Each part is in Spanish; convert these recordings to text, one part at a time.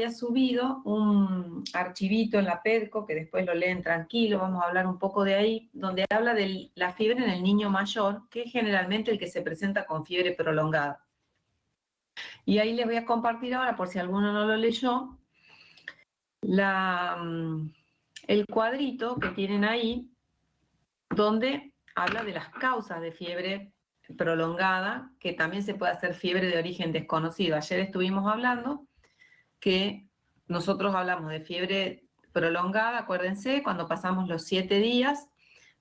subido un archivito en la PEDCO, que después lo leen tranquilo, vamos a hablar un poco de ahí, donde habla de la fiebre en el niño mayor, que es generalmente el que se presenta con fiebre prolongada. Y ahí les voy a compartir ahora, por si alguno no lo leyó, el cuadrito que tienen ahí, donde habla de las causas de fiebre prolongada, que también se puede hacer fiebre de origen desconocido. Ayer estuvimos hablando que nosotros hablamos de fiebre prolongada, acuérdense, cuando pasamos los 7 días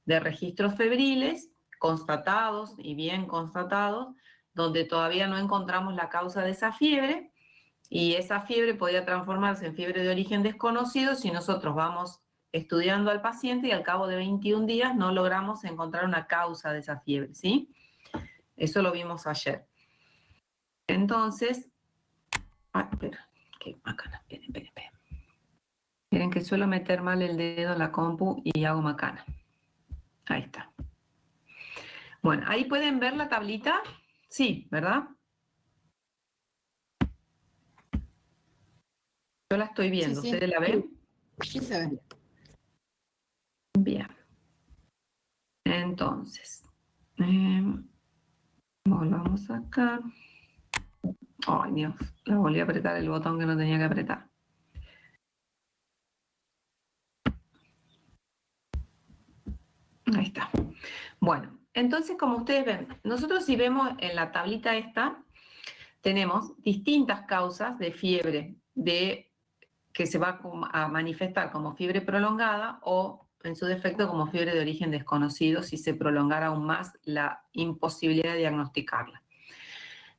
de registros febriles constatados y bien constatados, donde todavía no encontramos la causa de esa fiebre, y esa fiebre podía transformarse en fiebre de origen desconocido si nosotros vamos estudiando al paciente y al cabo de 21 días no logramos encontrar una causa de esa fiebre, ¿sí? Eso lo vimos ayer. Entonces, espera, qué macana, esperen. Miren que suelo meter mal el dedo en la compu y hago macana. Ahí está. Bueno, ahí pueden ver la tablita. Sí, ¿verdad? Yo la estoy viendo. Sí. ¿Ustedes la ven? Sí, se ve. Bien. Entonces, volvamos acá. Ay, Dios, la volví a apretar el botón que no tenía que apretar. Ahí está. Bueno, entonces como ustedes ven, nosotros si vemos en la tablita esta, tenemos distintas causas de fiebre que se va a manifestar como fiebre prolongada o en su defecto como fiebre de origen desconocido si se prolongara aún más la imposibilidad de diagnosticarla.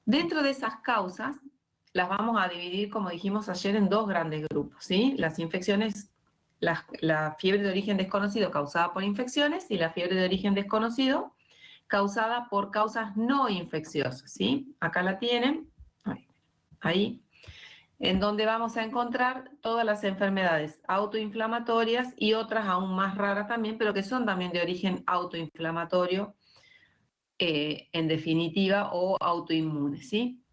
Dentro de esas causas las vamos a dividir, como dijimos ayer, en dos grandes grupos, ¿sí? Las infecciones, la fiebre de origen desconocido causada por infecciones y la fiebre de origen desconocido causada por causas no infecciosas, ¿sí? Acá la tienen, ahí, en donde vamos a encontrar todas las enfermedades autoinflamatorias y otras aún más raras también, pero que son también de origen autoinflamatorio, en definitiva, o autoinmunes, ¿sí?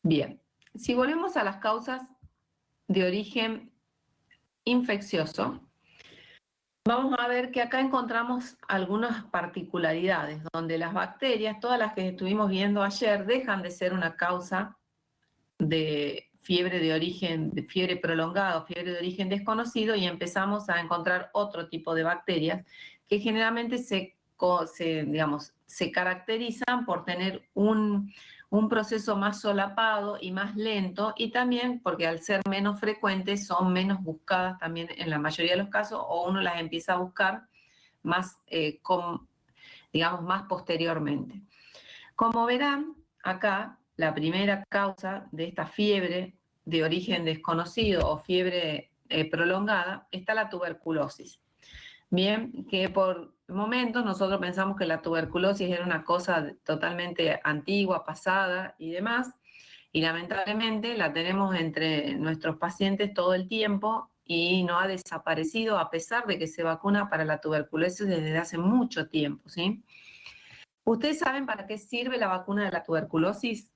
Bien, si volvemos a las causas de origen infeccioso, vamos a ver que acá encontramos algunas particularidades, donde las bacterias, todas las que estuvimos viendo ayer, dejan de ser una causa de fiebre prolongada o fiebre de origen desconocido y empezamos a encontrar otro tipo de bacterias que generalmente se caracterizan por tener un proceso más solapado y más lento, y también porque al ser menos frecuentes son menos buscadas también en la mayoría de los casos, o uno las empieza a buscar más, más posteriormente. Como verán, acá la primera causa de esta fiebre de origen desconocido o fiebre prolongada está la tuberculosis. Bien, que por momentos nosotros pensamos que la tuberculosis era una cosa totalmente antigua, pasada y demás, y lamentablemente la tenemos entre nuestros pacientes todo el tiempo y no ha desaparecido a pesar de que se vacuna para la tuberculosis desde hace mucho tiempo, ¿sí? ¿Ustedes saben para qué sirve la vacuna de la tuberculosis?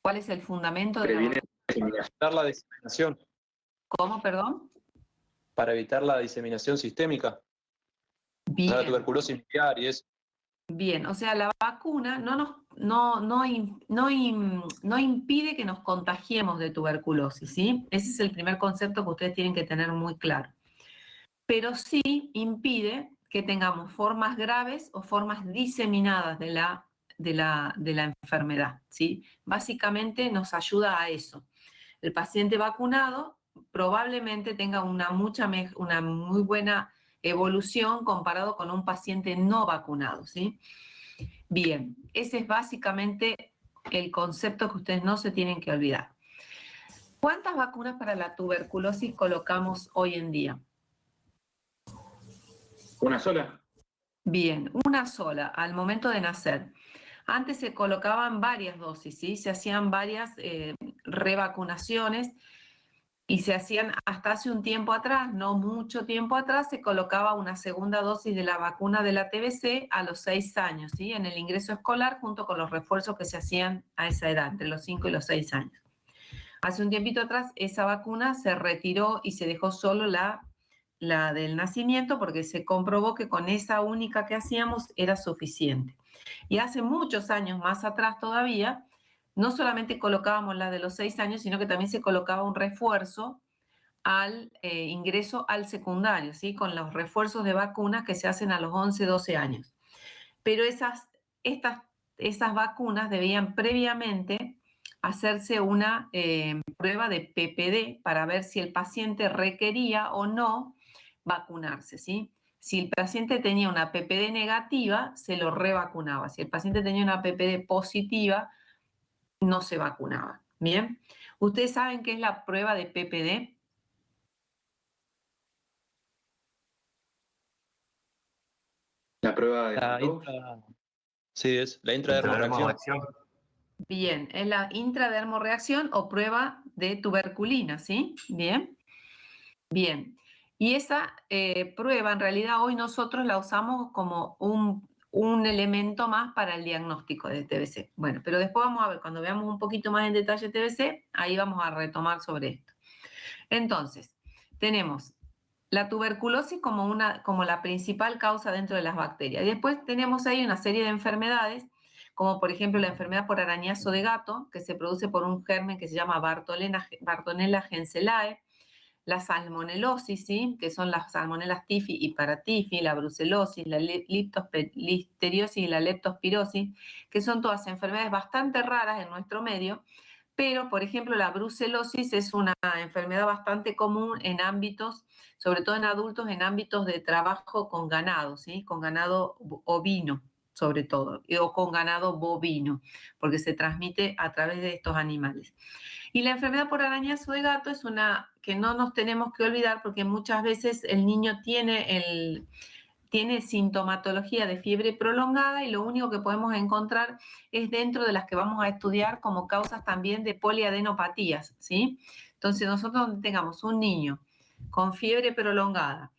¿Cuál es el fundamento de la vacuna? Para evitar la diseminación. ¿Cómo, perdón? Para evitar la diseminación sistémica. Bien. La tuberculosis miliar y eso. Bien, o sea, la vacuna no impide que nos contagiemos de tuberculosis, ¿sí? Ese es el primer concepto que ustedes tienen que tener muy claro. Pero sí impide que tengamos formas graves o formas diseminadas de la enfermedad, ¿sí? Básicamente nos ayuda a eso. El paciente vacunado probablemente tenga una muy buena evolución comparado con un paciente no vacunado, ¿sí? Bien, ese es básicamente el concepto que ustedes no se tienen que olvidar. ¿Cuántas vacunas para la tuberculosis colocamos hoy en día? ¿Una sola? Bien, una sola al momento de nacer. Antes se colocaban varias dosis, ¿sí? Se hacían varias revacunaciones y se hacían hasta hace un tiempo atrás, no mucho tiempo atrás, se colocaba una segunda dosis de la vacuna de la TBC a los 6 años, ¿sí? En el ingreso escolar junto con los refuerzos que se hacían a esa edad, entre los 5 y los 6 años. Hace un tiempito atrás esa vacuna se retiró y se dejó solo la del nacimiento porque se comprobó que con esa única que hacíamos era suficiente. Y hace muchos años más atrás todavía, no solamente colocábamos la de los 6 años, sino que también se colocaba un refuerzo al ingreso al secundario, ¿sí? Con los refuerzos de vacunas que se hacen a los 11, 12 años. Pero esas vacunas debían previamente hacerse una prueba de PPD para ver si el paciente requería o no vacunarse, ¿sí? Si el paciente tenía una PPD negativa, se lo revacunaba. Si el paciente tenía una PPD positiva, no se vacunaba. ¿Bien? ¿Ustedes saben qué es la prueba de PPD? La prueba de La Fantoche. Sí, es la intradermorreacción. Bien, es la intradermorreacción o prueba de tuberculina, ¿sí? Bien. Bien. Y esa prueba, en realidad, hoy nosotros la usamos como un elemento más para el diagnóstico de TBC. Bueno, pero después vamos a ver, cuando veamos un poquito más en detalle TBC, ahí vamos a retomar sobre esto. Entonces, tenemos la tuberculosis como la principal causa dentro de las bacterias. Y después tenemos ahí una serie de enfermedades, como por ejemplo la enfermedad por arañazo de gato, que se produce por un germen que se llama Bartonella genselae, la salmonelosis, ¿sí? Que son las salmonelas tifi y paratifi, la brucelosis, la listeriosis y la leptospirosis, que son todas enfermedades bastante raras en nuestro medio, pero, por ejemplo, la brucelosis es una enfermedad bastante común en ámbitos, sobre todo en adultos, en ámbitos de trabajo con ganado, ¿sí? Con ganado ovino, sobre todo, o con ganado bovino, porque se transmite a través de estos animales. Y la enfermedad por arañazo de gato es una que no nos tenemos que olvidar porque muchas veces el niño tiene sintomatología de fiebre prolongada y lo único que podemos encontrar es dentro de las que vamos a estudiar como causas también de poliadenopatías, ¿sí? Entonces nosotros donde tengamos un niño con fiebre prolongada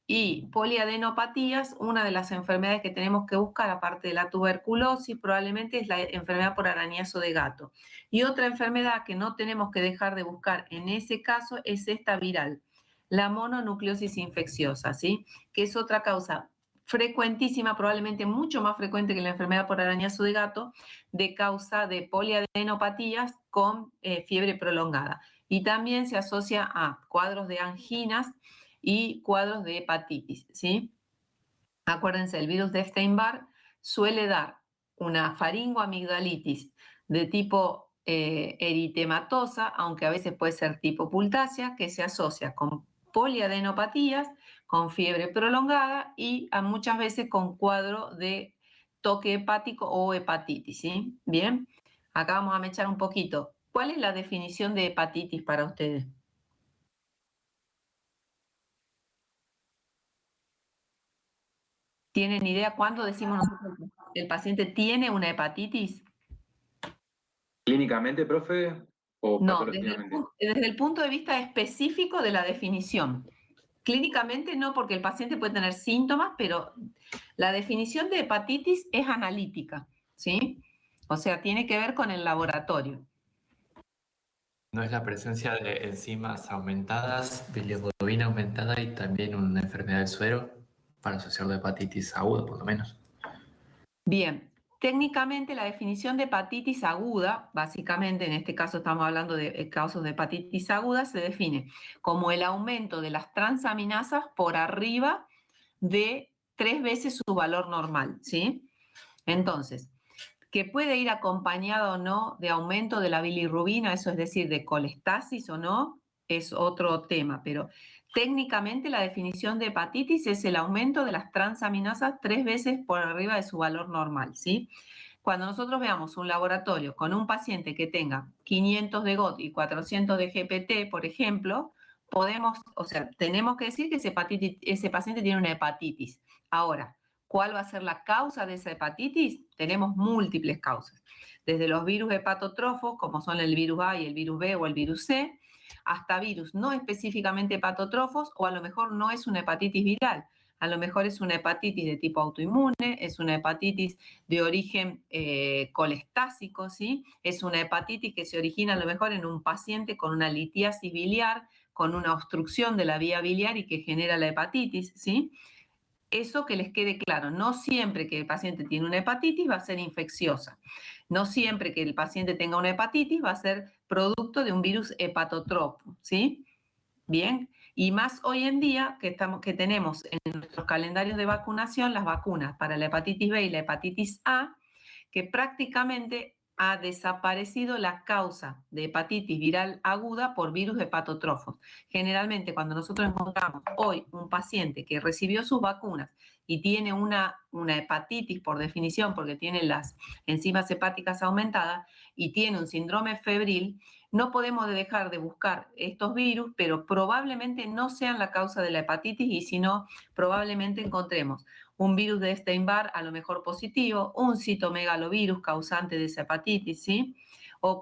y poliadenopatías, una de las enfermedades que tenemos que buscar, aparte de la tuberculosis, probablemente es la enfermedad por arañazo de gato. Y otra enfermedad que no tenemos que dejar de buscar en ese caso es esta viral, la mononucleosis infecciosa, ¿sí? Que es otra causa frecuentísima, probablemente mucho más frecuente que la enfermedad por arañazo de gato, de causa de poliadenopatías con fiebre prolongada. Y también se asocia a cuadros de anginas y cuadros de hepatitis, ¿sí? Acuérdense, el virus de Epstein-Barr suele dar una faringoamigdalitis de tipo eritematosa, aunque a veces puede ser tipo pultácea, que se asocia con poliadenopatías, con fiebre prolongada y muchas veces con cuadro de toque hepático o hepatitis, ¿sí? Bien, acá vamos a mechar un poquito. ¿Cuál es la definición de hepatitis para ustedes? ¿Tienen idea cuándo decimos nosotros que el paciente tiene una hepatitis? ¿Clínicamente, profe? ¿O No, patológicamente? desde el punto de vista específico de la definición. Clínicamente no, porque el paciente puede tener síntomas, pero la definición de hepatitis es analítica, ¿sí? O sea, tiene que ver con el laboratorio. No es la presencia de enzimas aumentadas, bilirrubina aumentada y también una enfermedad del suero para asociar de hepatitis aguda, por lo menos. Bien, técnicamente la definición de hepatitis aguda, básicamente en este caso estamos hablando de casos de hepatitis aguda, se define como el aumento de las transaminasas por arriba de 3 veces su valor normal, ¿sí? Entonces, que puede ir acompañado o no de aumento de la bilirrubina, eso es decir, de colestasis o no, es otro tema, pero técnicamente la definición de hepatitis es el aumento de las transaminasas 3 veces por arriba de su valor normal, ¿sí? Cuando nosotros veamos un laboratorio con un paciente que tenga 500 de GOT y 400 de GPT, por ejemplo, tenemos que decir que ese paciente tiene una hepatitis. Ahora, ¿cuál va a ser la causa de esa hepatitis? Tenemos múltiples causas, desde los virus hepatotrofos, como son el virus A y el virus B o el virus C, hasta virus no específicamente hepatotrofos, o a lo mejor no es una hepatitis viral. A lo mejor es una hepatitis de tipo autoinmune, es una hepatitis de origen colestásico, ¿sí? Es una hepatitis que se origina a lo mejor en un paciente con una litiasis biliar, con una obstrucción de la vía biliar y que genera la hepatitis, ¿sí? Eso que les quede claro, no siempre que el paciente tiene una hepatitis va a ser infecciosa. No siempre que el paciente tenga una hepatitis va a ser producto de un virus hepatotropo, ¿sí? Bien, y más hoy en día que tenemos en nuestros calendarios de vacunación las vacunas para la hepatitis B y la hepatitis A, que prácticamente ha desaparecido la causa de hepatitis viral aguda por virus hepatotrofos. Generalmente cuando nosotros encontramos hoy un paciente que recibió sus vacunas y tiene una hepatitis por definición porque tiene las enzimas hepáticas aumentadas y tiene un síndrome febril, no podemos dejar de buscar estos virus, pero probablemente no sean la causa de la hepatitis y si no, probablemente encontremos un virus de Epstein-Barr a lo mejor positivo, un citomegalovirus causante de esa hepatitis, ¿sí? O,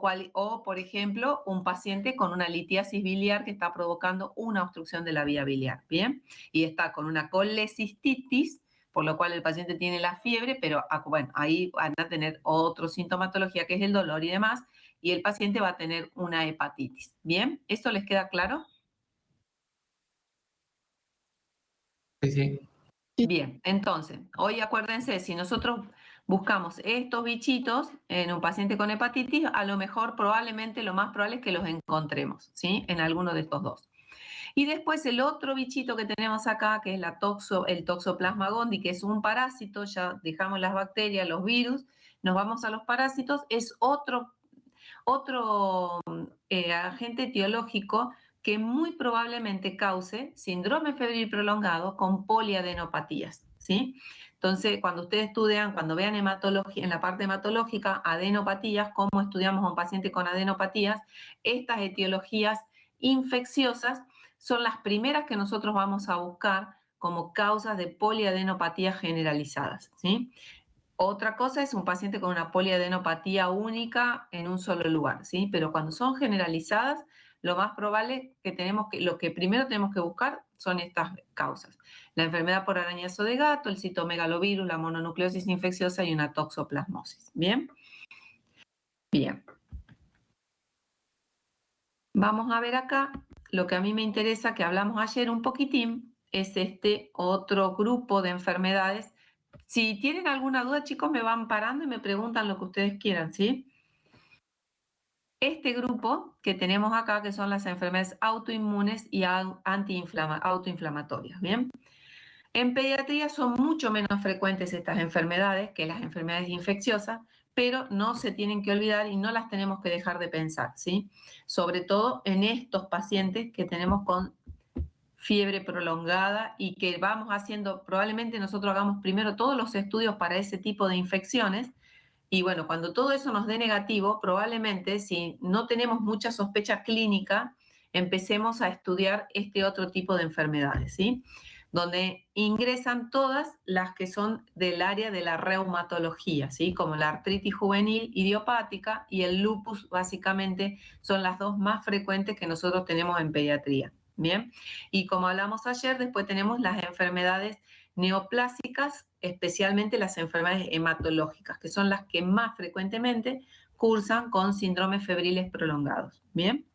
por ejemplo, un paciente con una litiasis biliar que está provocando una obstrucción de la vía biliar, ¿bien? Y está con una colecistitis, por lo cual el paciente tiene la fiebre, pero bueno, ahí van a tener otra sintomatología que es el dolor y demás, y el paciente va a tener una hepatitis. ¿Bien? ¿Esto les queda claro? Sí, sí. Bien, entonces, hoy acuérdense, si nosotros buscamos estos bichitos en un paciente con hepatitis, a lo mejor probablemente lo más probable es que los encontremos, ¿sí? En alguno de estos dos. Y después el otro bichito que tenemos acá, que es el Toxoplasma gondii, que es un parásito, ya dejamos las bacterias, los virus, nos vamos a los parásitos, es otro agente etiológico que muy probablemente cause síndrome febril prolongado con poliadenopatías, ¿sí? Entonces, cuando ustedes estudian, cuando vean hematología, en la parte hematológica, adenopatías, cómo estudiamos a un paciente con adenopatías, estas etiologías infecciosas son las primeras que nosotros vamos a buscar como causas de poliadenopatías generalizadas, ¿sí? Otra cosa es un paciente con una poliadenopatía única en un solo lugar, ¿sí? Pero cuando son generalizadas, lo más probable lo que primero tenemos que buscar son estas causas. La enfermedad por arañazo de gato, el citomegalovirus, la mononucleosis infecciosa y una toxoplasmosis. ¿Bien? Bien. Vamos a ver acá, lo que a mí me interesa, que hablamos ayer un poquitín, es este otro grupo de enfermedades. Si tienen alguna duda, chicos, me van parando y me preguntan lo que ustedes quieran, ¿sí? Este grupo que tenemos acá, que son las enfermedades autoinmunes y autoinflamatorias, ¿bien? En pediatría son mucho menos frecuentes estas enfermedades que las enfermedades infecciosas, pero no se tienen que olvidar y no las tenemos que dejar de pensar, ¿sí? Sobre todo en estos pacientes que tenemos con fiebre prolongada y que vamos haciendo, probablemente nosotros hagamos primero todos los estudios para ese tipo de infecciones y bueno, cuando todo eso nos dé negativo, probablemente si no tenemos mucha sospecha clínica, empecemos a estudiar este otro tipo de enfermedades, ¿sí? Donde ingresan todas las que son del área de la reumatología, ¿sí? Como la artritis juvenil idiopática y el lupus, básicamente, son las dos más frecuentes que nosotros tenemos en pediatría. Bien, y como hablamos ayer, después tenemos las enfermedades neoplásicas, especialmente las enfermedades hematológicas, que son las que más frecuentemente cursan con síndromes febriles prolongados. Bien,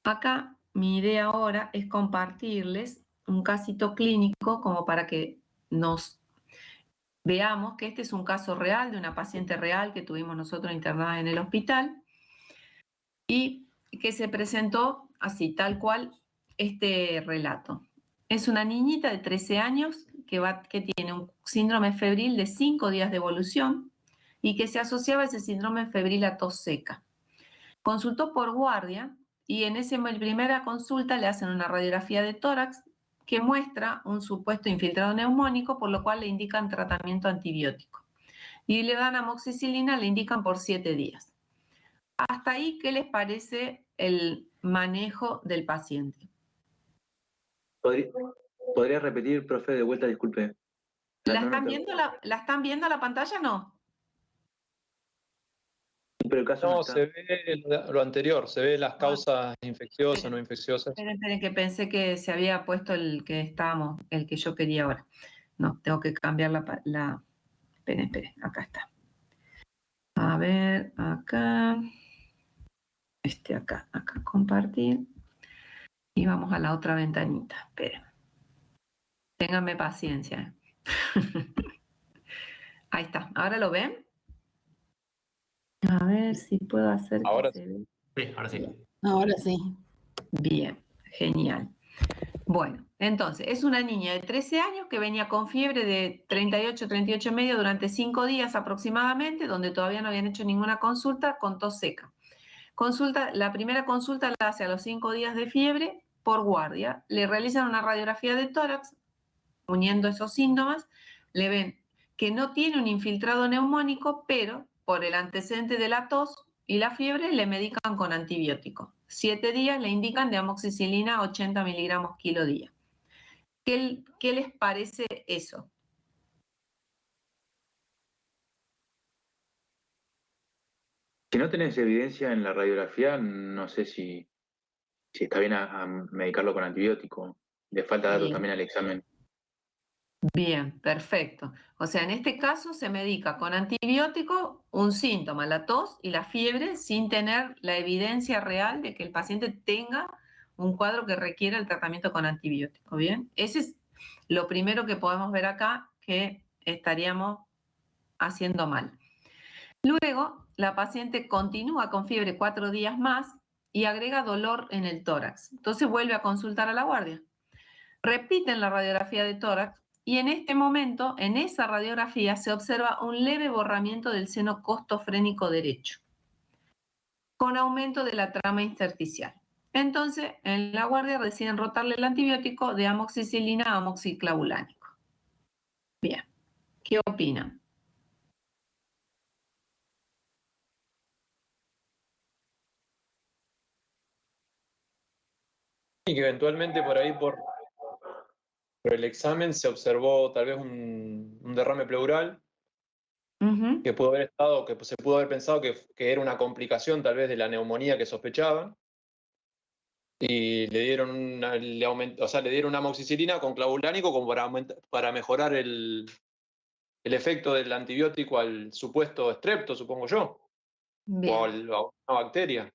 acá mi idea ahora es compartirles un casito clínico como para que nos veamos que este es un caso real de una paciente real que tuvimos nosotros internada en el hospital y que se presentó así, tal cual, este relato. Es una niñita de 13 años que tiene un síndrome febril de 5 días de evolución y que se asociaba a ese síndrome febril a tos seca. Consultó por guardia y en esa primera consulta le hacen una radiografía de tórax que muestra un supuesto infiltrado neumónico, por lo cual le indican tratamiento antibiótico. Y le dan amoxicilina, le indican por 7 días. Hasta ahí, ¿qué les parece el manejo del paciente? ¿Podría repetir, profe, de vuelta? Disculpe. ¿La están viendo la pantalla? No. Pero el caso no No, está. se ve lo anterior, se ve las causas infecciosas, no infecciosas. Esperen, que pensé que se había puesto el que estábamos, el que yo quería ahora. No, tengo que cambiar la... Esperen, acá está. A ver, acá. Acá compartir. Y vamos a la otra ventanita. Esperen. Ténganme paciencia. Ahí está. ¿Ahora lo ven? A ver si puedo hacer Ahora que se vea. Sí, ahora sí. Ahora sí. Bien, genial. Bueno, entonces, es una niña de 13 años que venía con fiebre de 38,5 durante 5 días aproximadamente, donde todavía no habían hecho ninguna consulta, con tos seca. La primera consulta la hace a los 5 días de fiebre por guardia. Le realizan una radiografía de tórax, uniendo esos síntomas, le ven que no tiene un infiltrado neumónico, pero por el antecedente de la tos y la fiebre le medican con antibiótico. 7 días le indican de amoxicilina 80 miligramos kilo día. ¿Qué les parece eso? Si no tenés evidencia en la radiografía, no sé si está bien a medicarlo con antibiótico. Le falta datos Bien. también al examen. Bien, perfecto. O sea, en este caso se medica con antibiótico un síntoma, la tos y la fiebre, sin tener la evidencia real de que el paciente tenga un cuadro que requiera el tratamiento con antibiótico. Bien, ese es lo primero que podemos ver acá que estaríamos haciendo mal. Luego, la paciente continúa con fiebre 4 días más y agrega dolor en el tórax. Entonces vuelve a consultar a la guardia. Repiten la radiografía de tórax y en este momento, en esa radiografía, se observa un leve borramiento del seno costofrénico derecho, con aumento de la trama intersticial. Entonces, en la guardia deciden rotarle el antibiótico de amoxicilina a amoxiclavulánico. Bien, ¿qué opinan? Y que eventualmente por ahí, por el examen, se observó tal vez un derrame pleural, que pudo haber estado, que se pudo haber pensado que era una complicación tal vez de la neumonía que sospechaban, y le dieron le dieron amoxicilina con clavulánico como para mejorar el efecto del antibiótico al supuesto estrepto, supongo yo, Bien. o a una bacteria.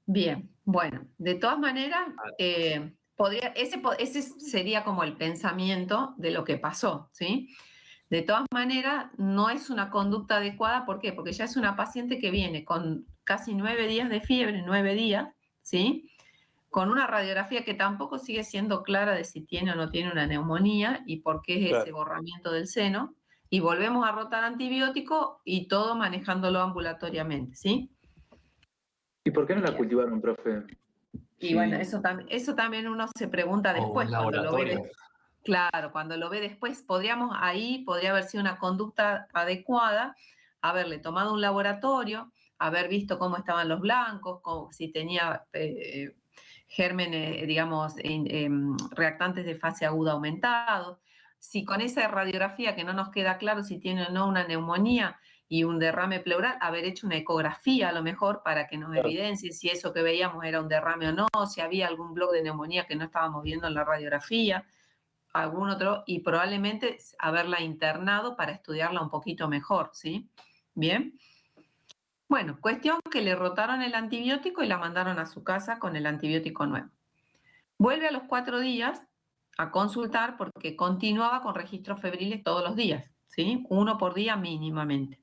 Bien, bueno, de todas maneras, ese sería como el pensamiento de lo que pasó, ¿sí? De todas maneras, no es una conducta adecuada, ¿por qué? Porque ya es una paciente que viene con casi 9 días de fiebre, 9 días, ¿sí? Con una radiografía que tampoco sigue siendo clara de si tiene o no tiene una neumonía y por qué es ese borramiento del seno, y volvemos a rotar antibiótico y todo manejándolo ambulatoriamente, ¿sí? ¿Y por qué no la Bien. cultivaron, profe? Y Sí. bueno, eso también uno se pregunta O después, un cuando lo ve. laboratorio. Claro, cuando lo ve después, podría haber sido una conducta adecuada, haberle tomado un laboratorio, haber visto cómo estaban los blancos, si tenía gérmenes, digamos, reactantes de fase aguda aumentados, si con esa radiografía que no nos queda claro si tiene o no una neumonía y un derrame pleural, haber hecho una ecografía a lo mejor para que nos evidencie si eso que veíamos era un derrame o no, si había algún bloque de neumonía que no estábamos viendo en la radiografía, algún otro, y probablemente haberla internado para estudiarla un poquito mejor, ¿sí? Bien. Bueno, cuestión que le rotaron el antibiótico y la mandaron a su casa con el antibiótico nuevo. Vuelve a los 4 días a consultar porque continuaba con registros febriles todos los días, ¿sí? 1 por día mínimamente.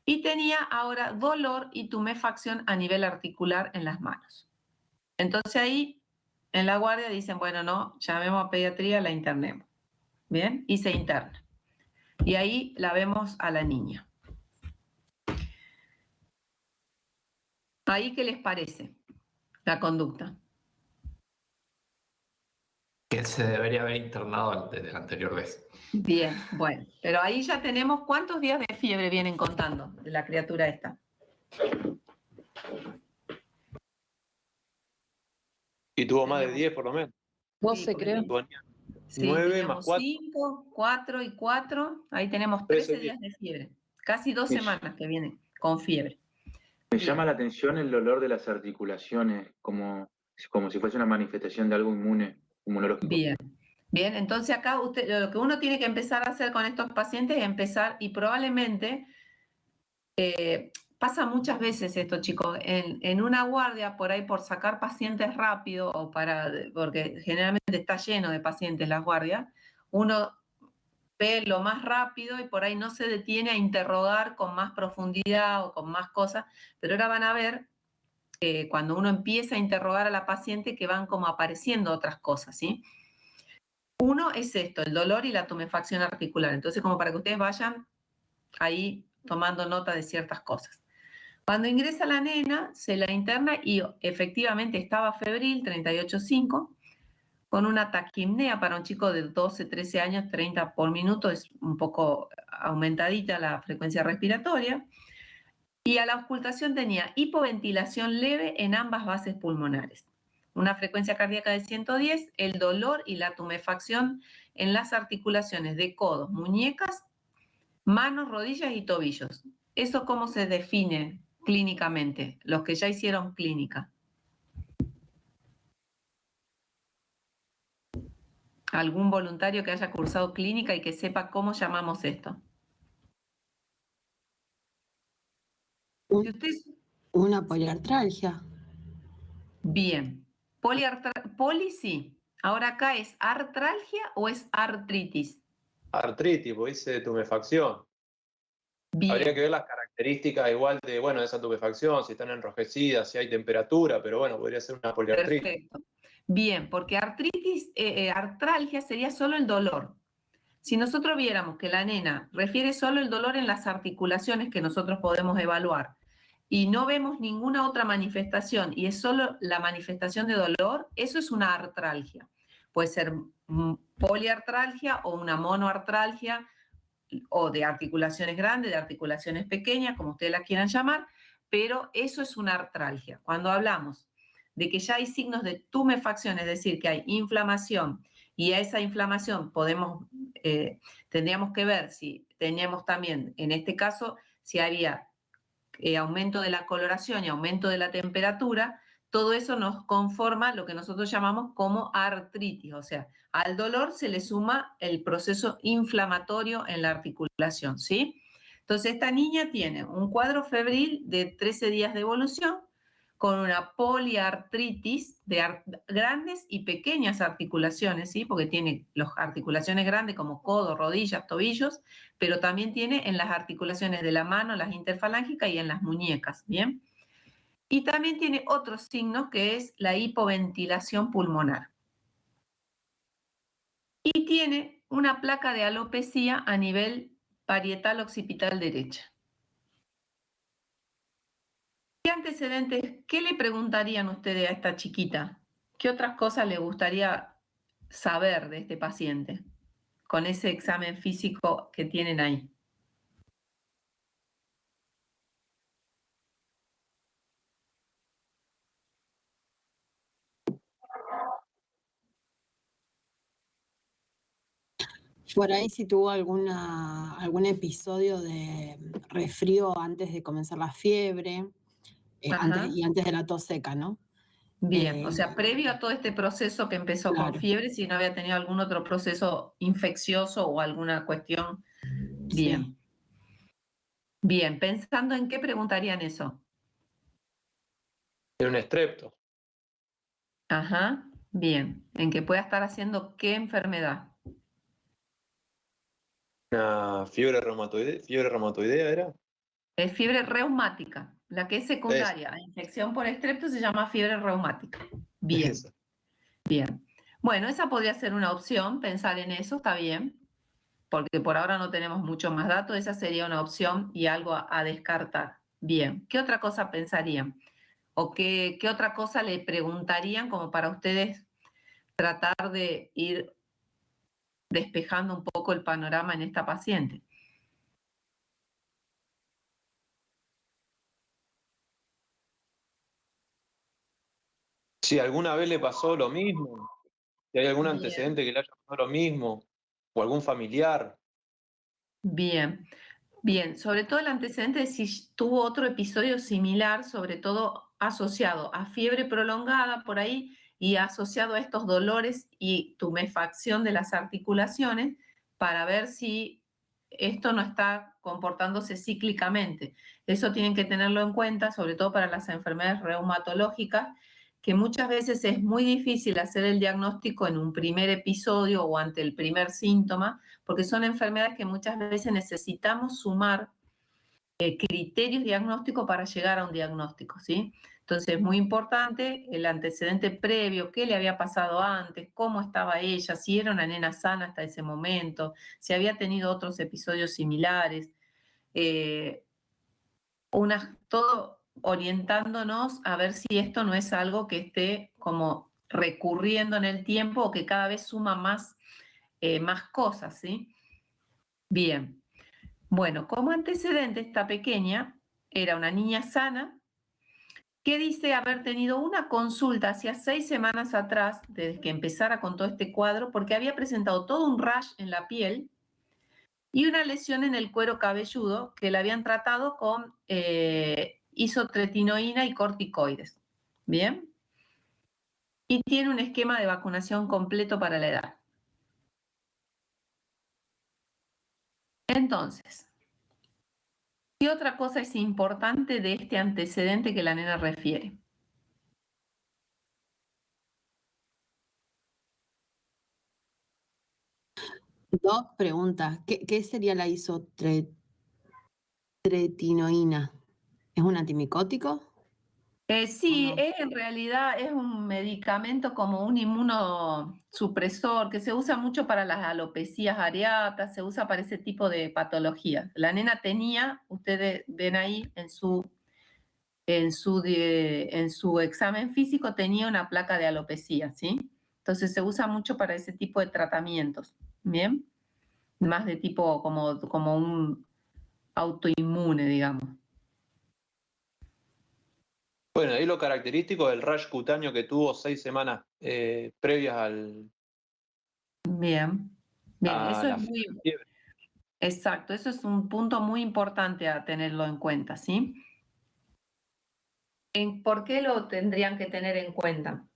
Y tenía ahora dolor y tumefacción a nivel articular en las manos. Entonces ahí en la guardia dicen, bueno, no, llamemos a pediatría, la internemos. Bien, y se interna. Y ahí la vemos a la niña. ¿Ahí qué les parece la conducta? Que se debería haber internado desde la anterior vez. Bien, bueno, pero ahí ya tenemos cuántos días de fiebre vienen contando de la criatura esta. Y tuvo más de 10 por lo menos. 12 creo. Sí, 9 teníamos más 4. 5, 4 y 4. Ahí tenemos 13 días de fiebre. Casi 2 semanas que viene con fiebre. Me llama la atención el dolor de las articulaciones, como si fuese una manifestación de algo inmunológico. Bien, bien, entonces acá lo que uno tiene que empezar a hacer con estos pacientes es empezar, y probablemente pasa muchas veces esto, chicos, en una guardia, por ahí por sacar pacientes rápido, porque generalmente está lleno de pacientes las guardias, uno ve lo más rápido y por ahí no se detiene a interrogar con más profundidad o con más cosas, pero ahora van a ver cuando uno empieza a interrogar a la paciente que van como apareciendo otras cosas, ¿sí? Uno es esto, el dolor y la tumefacción articular. Entonces, como para que ustedes vayan ahí tomando nota de ciertas cosas. Cuando ingresa la nena, se la interna y efectivamente estaba febril, 38,5, con una taquipnea para un chico de 12, 13 años, 30 por minuto, es un poco aumentadita la frecuencia respiratoria. Y a la auscultación tenía hipoventilación leve en ambas bases pulmonares, una frecuencia cardíaca de 110, el dolor y la tumefacción en las articulaciones de codos, muñecas, manos, rodillas y tobillos. ¿Eso cómo se define clínicamente? Los que ya hicieron clínica. ¿Algún voluntario que haya cursado clínica y que sepa cómo llamamos esto? Una poliartralgia. Bien. Poli sí. Ahora acá, ¿es artralgia o es artritis? Artritis, porque dice tumefacción. Bien. Habría que ver las características igual de, esa tumefacción, si están enrojecidas, si hay temperatura, pero podría ser una poliartritis. Perfecto. Bien, porque artralgia sería solo el dolor. Si nosotros viéramos que la nena refiere solo el dolor en las articulaciones que nosotros podemos evaluar y no vemos ninguna otra manifestación y es solo la manifestación de dolor, eso es una artralgia. Puede ser poliartralgia o una monoartralgia o de articulaciones grandes, de articulaciones pequeñas, como ustedes la quieran llamar, pero eso es una artralgia. Cuando hablamos de que ya hay signos de tumefacción, es decir, que hay inflamación, y a esa inflamación tendríamos que ver si teníamos también, en este caso, si había aumento de la coloración y aumento de la temperatura, todo eso nos conforma lo que nosotros llamamos como artritis, o sea, al dolor se le suma el proceso inflamatorio en la articulación, ¿sí? Entonces, esta niña tiene un cuadro febril de 13 días de evolución, con una poliartritis de grandes y pequeñas articulaciones, ¿sí? Porque tiene las articulaciones grandes como codos, rodillas, tobillos, pero también tiene en las articulaciones de la mano, las interfalángicas y en las muñecas, ¿bien? Y también tiene otros signos que es la hipoventilación pulmonar. Y tiene una placa de alopecia a nivel parietal occipital derecha. ¿Qué antecedentes, qué le preguntarían ustedes a esta chiquita? ¿Qué otras cosas le gustaría saber de este paciente con ese examen físico que tienen ahí? Por ahí si tuvo algún episodio de resfrío antes de comenzar la fiebre antes de la tos seca, ¿no? Bien, o sea, previo a todo este proceso que empezó con fiebre, si no había tenido algún otro proceso infeccioso o alguna cuestión. Bien. Sí. Bien, pensando en qué preguntarían eso. En un estrepto. Ajá, bien. En que pueda estar haciendo qué enfermedad. Una fiebre reumatoidea ¿era? Es fiebre reumática, la que es secundaria a infección por estrepto se llama fiebre reumática. Bien, Eso. Bien. Bueno, esa podría ser una opción, pensar en eso, está bien, porque por ahora no tenemos mucho más datos, esa sería una opción y algo a descartar. Bien, ¿qué otra cosa pensarían? ¿O qué otra cosa le preguntarían como para ustedes tratar de ir despejando un poco el panorama en esta paciente? Si alguna vez le pasó lo mismo, si hay algún Bien. antecedente que le haya pasado lo mismo, o algún familiar. Bien. Bien, sobre todo el antecedente de si tuvo otro episodio similar, sobre todo asociado a fiebre prolongada por ahí y asociado a estos dolores y tumefacción de las articulaciones, para ver si esto no está comportándose cíclicamente. Eso tienen que tenerlo en cuenta, sobre todo para las enfermedades reumatológicas, que muchas veces es muy difícil hacer el diagnóstico en un primer episodio o ante el primer síntoma, porque son enfermedades que muchas veces necesitamos sumar criterios diagnósticos para llegar a un diagnóstico, ¿sí? Entonces es muy importante el antecedente previo, qué le había pasado antes, cómo estaba ella, si era una nena sana hasta ese momento, si había tenido otros episodios similares, todo orientándonos a ver si esto no es algo que esté como recurriendo en el tiempo o que cada vez suma más cosas, ¿sí? Bien. Bueno, como antecedente, esta pequeña era una niña sana que dice haber tenido una consulta hacía 6 semanas atrás, desde que empezara con todo este cuadro, porque había presentado todo un rash en la piel y una lesión en el cuero cabelludo que la habían tratado con isotretinoína y corticoides. ¿Bien? Y tiene un esquema de vacunación completo para la edad. Entonces, ¿qué otra cosa es importante de este antecedente que la nena refiere? Doc pregunta, ¿qué sería la isotretinoína? ¿Es un antimicótico? Sí, No. en realidad es un medicamento como un inmunosupresor que se usa mucho para las alopecias areatas, se usa para ese tipo de patologías. La nena tenía, ustedes ven ahí en su examen físico, tenía una placa de alopecia, ¿sí? Entonces se usa mucho para ese tipo de tratamientos, ¿bien? Más de tipo como un autoinmune, digamos. Bueno, ahí lo característico del rash cutáneo que tuvo 6 semanas previas Bien, a eso es la muy... fiebre. Exacto, eso es un punto muy importante a tenerlo en cuenta, ¿sí? ¿Por qué lo tendrían que tener en cuenta?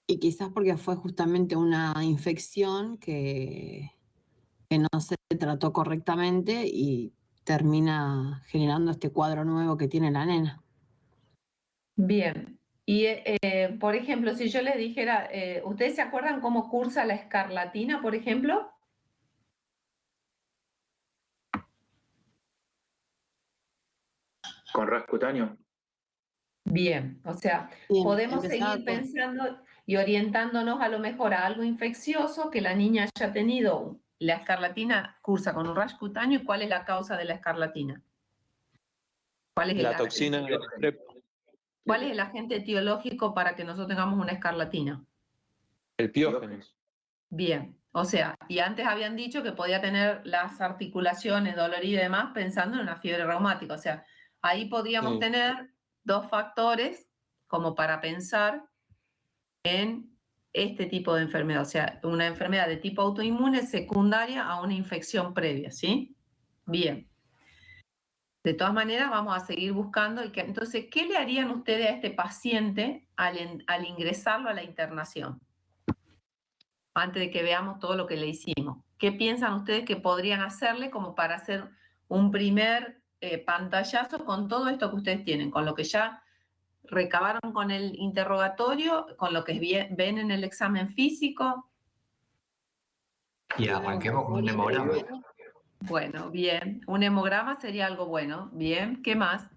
Y quizás porque fue justamente una infección que no se trató correctamente y termina generando este cuadro nuevo que tiene la nena. Bien, y por ejemplo, si yo les dijera, ¿ustedes se acuerdan cómo cursa la escarlatina, por ejemplo? ¿Con ras cutáneo? Bien, o sea, Bien, podemos empezaba seguir con... pensando y orientándonos a lo mejor a algo infeccioso que la niña haya tenido. La escarlatina cursa con un rash cutáneo, ¿y cuál es la causa de la escarlatina? ¿Cuál es La toxina del estrepto, ¿Cuál es el agente etiológico para que nosotros tengamos una escarlatina? el piógenes. Bien, o sea, y antes habían dicho que podía tener las articulaciones doloridas y demás pensando en una fiebre reumática. O sea, ahí podríamos Sí. tener dos factores como para pensar en este tipo de enfermedad. O sea, una enfermedad de tipo autoinmune secundaria a una infección previa, ¿sí? Bien. De todas maneras, vamos a seguir buscando. Entonces, ¿qué le harían ustedes a este paciente al ingresarlo a la internación? Antes de que veamos todo lo que le hicimos. ¿Qué piensan ustedes que podrían hacerle como para hacer un primer pantallazo con todo esto que ustedes tienen, con lo que ya recabaron con el interrogatorio, con lo que ven en el examen físico? Y arranquemos con un hemograma. Bueno, bien. Un hemograma sería algo bueno. Bien. ¿Qué más?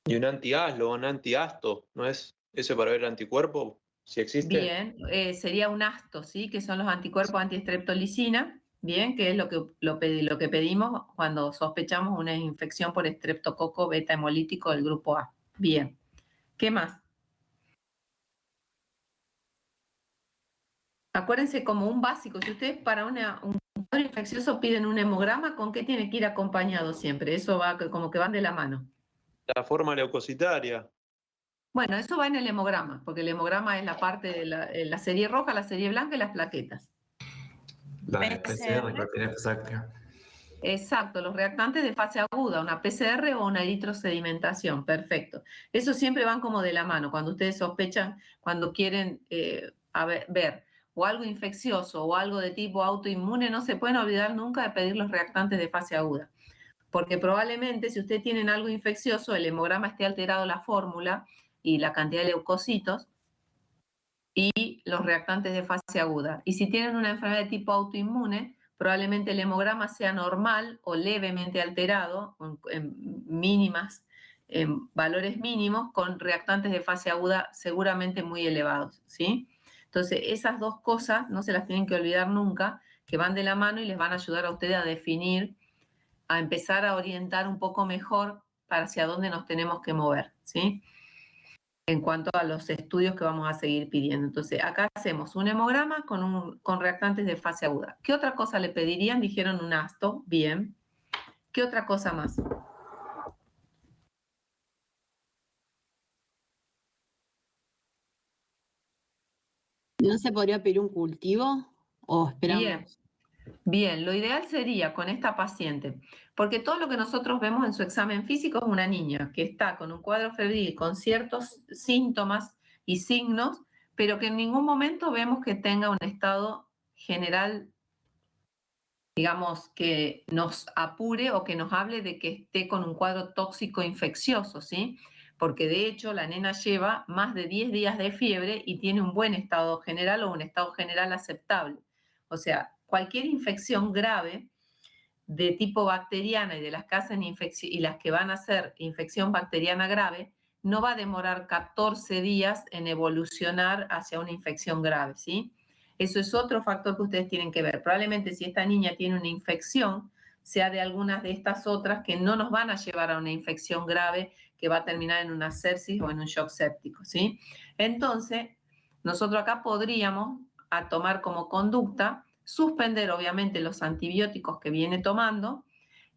Y un antiaslo, un antiasto, ¿no es ese para ver el anticuerpo? Si existe. Bien. Sería un ASTO, ¿sí? Que son los anticuerpos antiestreptolicina. Bien, que es lo que pedimos cuando sospechamos una infección por estreptococo beta hemolítico del grupo A. Bien. ¿Qué más? Acuérdense como un básico, si ustedes para un cuadro infeccioso piden un hemograma, ¿con qué tiene que ir acompañado siempre? Eso va como que van de la mano. La forma leucocitaria. Bueno, eso va en el hemograma, porque el hemograma es la parte de la serie roja, la serie blanca y las plaquetas. La de PCR, que tiene exacta. Exacto, los reactantes de fase aguda, una PCR o una eritrosedimentación, perfecto. Eso siempre van como de la mano, cuando ustedes sospechan, cuando quieren ver o algo infeccioso o algo de tipo autoinmune, no se pueden olvidar nunca de pedir los reactantes de fase aguda, porque probablemente si ustedes tienen algo infeccioso, el hemograma esté alterado la fórmula y la cantidad de leucocitos y los reactantes de fase aguda. Y si tienen una enfermedad de tipo autoinmune, probablemente el hemograma sea normal o levemente alterado, en valores mínimos, con reactantes de fase aguda seguramente muy elevados, ¿sí? Entonces, esas dos cosas no se las tienen que olvidar nunca, que van de la mano y les van a ayudar a ustedes a definir, a empezar a orientar un poco mejor para hacia dónde nos tenemos que mover, ¿sí? En cuanto a los estudios que vamos a seguir pidiendo. Entonces, acá hacemos un hemograma con reactantes de fase aguda. ¿Qué otra cosa le pedirían? Dijeron un asto, bien. ¿Qué otra cosa más? ¿No se podría pedir un cultivo o esperamos? Bien. Bien, lo ideal sería con esta paciente, porque todo lo que nosotros vemos en su examen físico es una niña que está con un cuadro febril, con ciertos síntomas y signos, pero que en ningún momento vemos que tenga un estado general, digamos, que nos apure o que nos hable de que esté con un cuadro tóxico infeccioso, ¿sí? Porque de hecho la nena lleva más de 10 días de fiebre y tiene un buen estado general o un estado general aceptable. O sea, cualquier infección grave de tipo bacteriana y de las que hacen infección y las que van a ser infección bacteriana grave, no va a demorar 14 días en evolucionar hacia una infección grave, ¿sí? Eso es otro factor que ustedes tienen que ver. Probablemente si esta niña tiene una infección, sea de algunas de estas otras que no nos van a llevar a una infección grave que va a terminar en una sepsis o en un shock séptico, ¿sí? Entonces, nosotros acá podríamos tomar como conducta suspender obviamente los antibióticos que viene tomando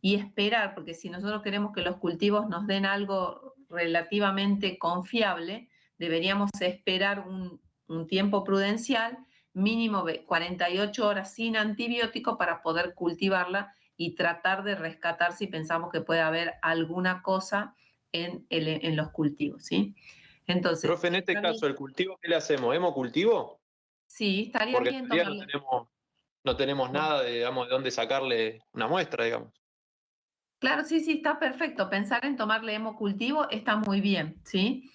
y esperar, porque si nosotros queremos que los cultivos nos den algo relativamente confiable, deberíamos esperar un tiempo prudencial, mínimo 48 horas sin antibiótico para poder cultivarla y tratar de rescatar si pensamos que puede haber alguna cosa en los cultivos, ¿sí? Entonces, Profe, en este caso, ¿el cultivo qué le hacemos? ¿Hemocultivo? sí, estaría Porque bien en realidad tomarle. no tenemos nada de, digamos, de dónde sacarle una muestra, digamos. Claro, sí, sí, está perfecto. Pensar en tomarle hemocultivo está muy bien, ¿sí?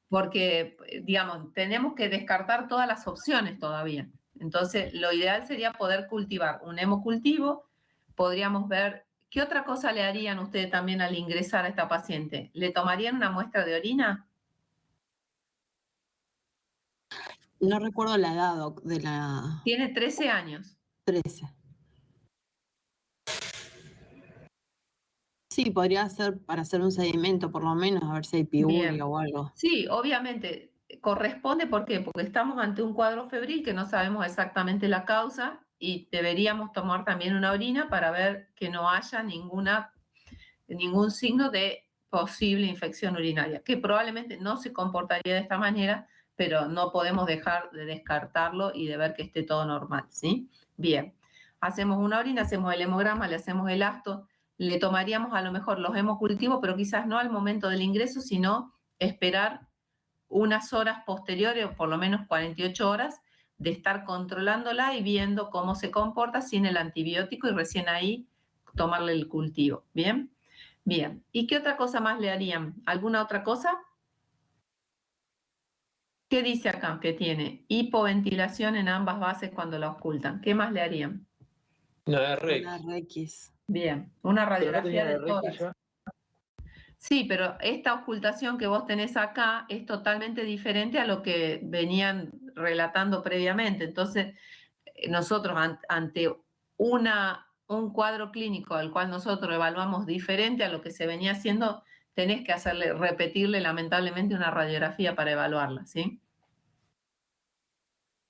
Porque, digamos, tenemos que descartar todas las opciones todavía. Entonces, lo ideal sería poder cultivar un hemocultivo. Podríamos ver, ¿qué otra cosa le harían ustedes también al ingresar a esta paciente? ¿Le tomarían una muestra de orina? No recuerdo la edad de la Tiene 13 años. 13. Sí, podría ser para hacer un sedimento, por lo menos, a ver si hay piuria o algo. Sí, obviamente corresponde, ¿por qué? Porque estamos ante un cuadro febril que no sabemos exactamente la causa y deberíamos tomar también una orina para ver que no haya ningún signo de posible infección urinaria, que probablemente no se comportaría de esta manera, pero no podemos dejar de descartarlo y de ver que esté todo normal, ¿sí? Bien, hacemos una orina, hacemos el hemograma, le hacemos el acto, le tomaríamos a lo mejor los hemocultivos, pero quizás no al momento del ingreso, sino esperar unas horas posteriores, o por lo menos 48 horas, de estar controlándola y viendo cómo se comporta sin el antibiótico y recién ahí tomarle el cultivo, ¿bien? Bien, ¿y qué otra cosa más le harían? ¿Alguna otra cosa? ¿Qué dice acá que tiene? Hipoventilación en ambas bases cuando la ocultan. ¿Qué más le harían? Una Una RX. RX. Bien, una Pero no radiografía tenía del RX tórax. ya. Sí, pero esta ocultación que vos tenés acá es totalmente diferente a lo que venían relatando previamente. Entonces, nosotros ante un cuadro clínico al cual nosotros evaluamos diferente a lo que se venía haciendo, tenés que repetirle lamentablemente una radiografía para evaluarla, ¿sí?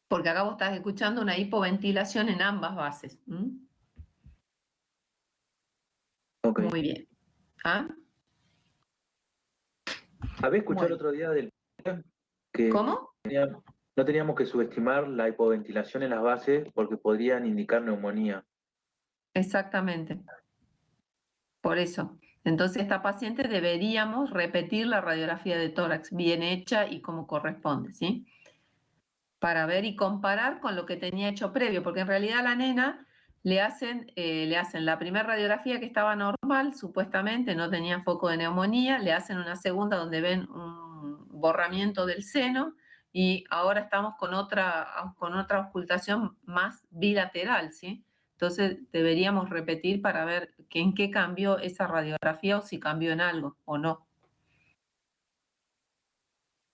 Porque acá vos estás escuchando una hipoventilación en ambas bases. Okay. Muy bien. ¿Ah? Había escuchado el Bueno. otro día del que ¿Cómo? no teníamos que subestimar la hipoventilación en las bases porque podrían indicar neumonía. Exactamente. Por eso. Entonces, esta paciente deberíamos repetir la radiografía de tórax bien hecha y como corresponde, ¿sí? Para ver y comparar con lo que tenía hecho previo, porque en realidad a la nena le hacen la primera radiografía que estaba normal, supuestamente no tenía foco de neumonía, le hacen una segunda donde ven un borramiento del seno y ahora estamos con otra ocultación más bilateral, ¿sí? Entonces deberíamos repetir para ver en qué cambió esa radiografía o si cambió en algo o no.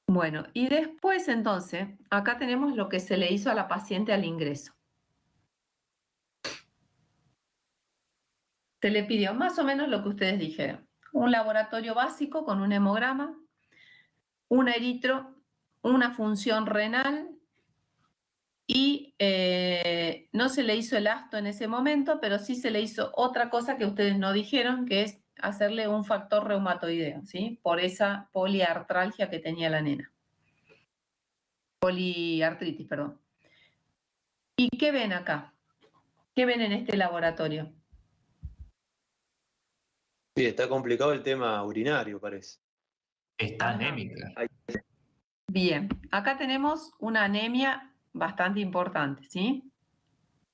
Bueno, y después entonces, acá tenemos lo que se le hizo a la paciente al ingreso. Se le pidió más o menos lo que ustedes dijeron. Un laboratorio básico con un hemograma, un eritro, una función renal y no se le hizo el asto en ese momento, pero sí se le hizo otra cosa que ustedes no dijeron, que es hacerle un factor reumatoideo, ¿sí? Por esa poliartralgia que tenía la nena. Poliartritis, perdón. ¿Y qué ven acá? ¿Qué ven en este laboratorio? Sí, está complicado el tema urinario, parece. Está Ajá. anémica. Bien, acá tenemos una anemia bastante importante, ¿sí?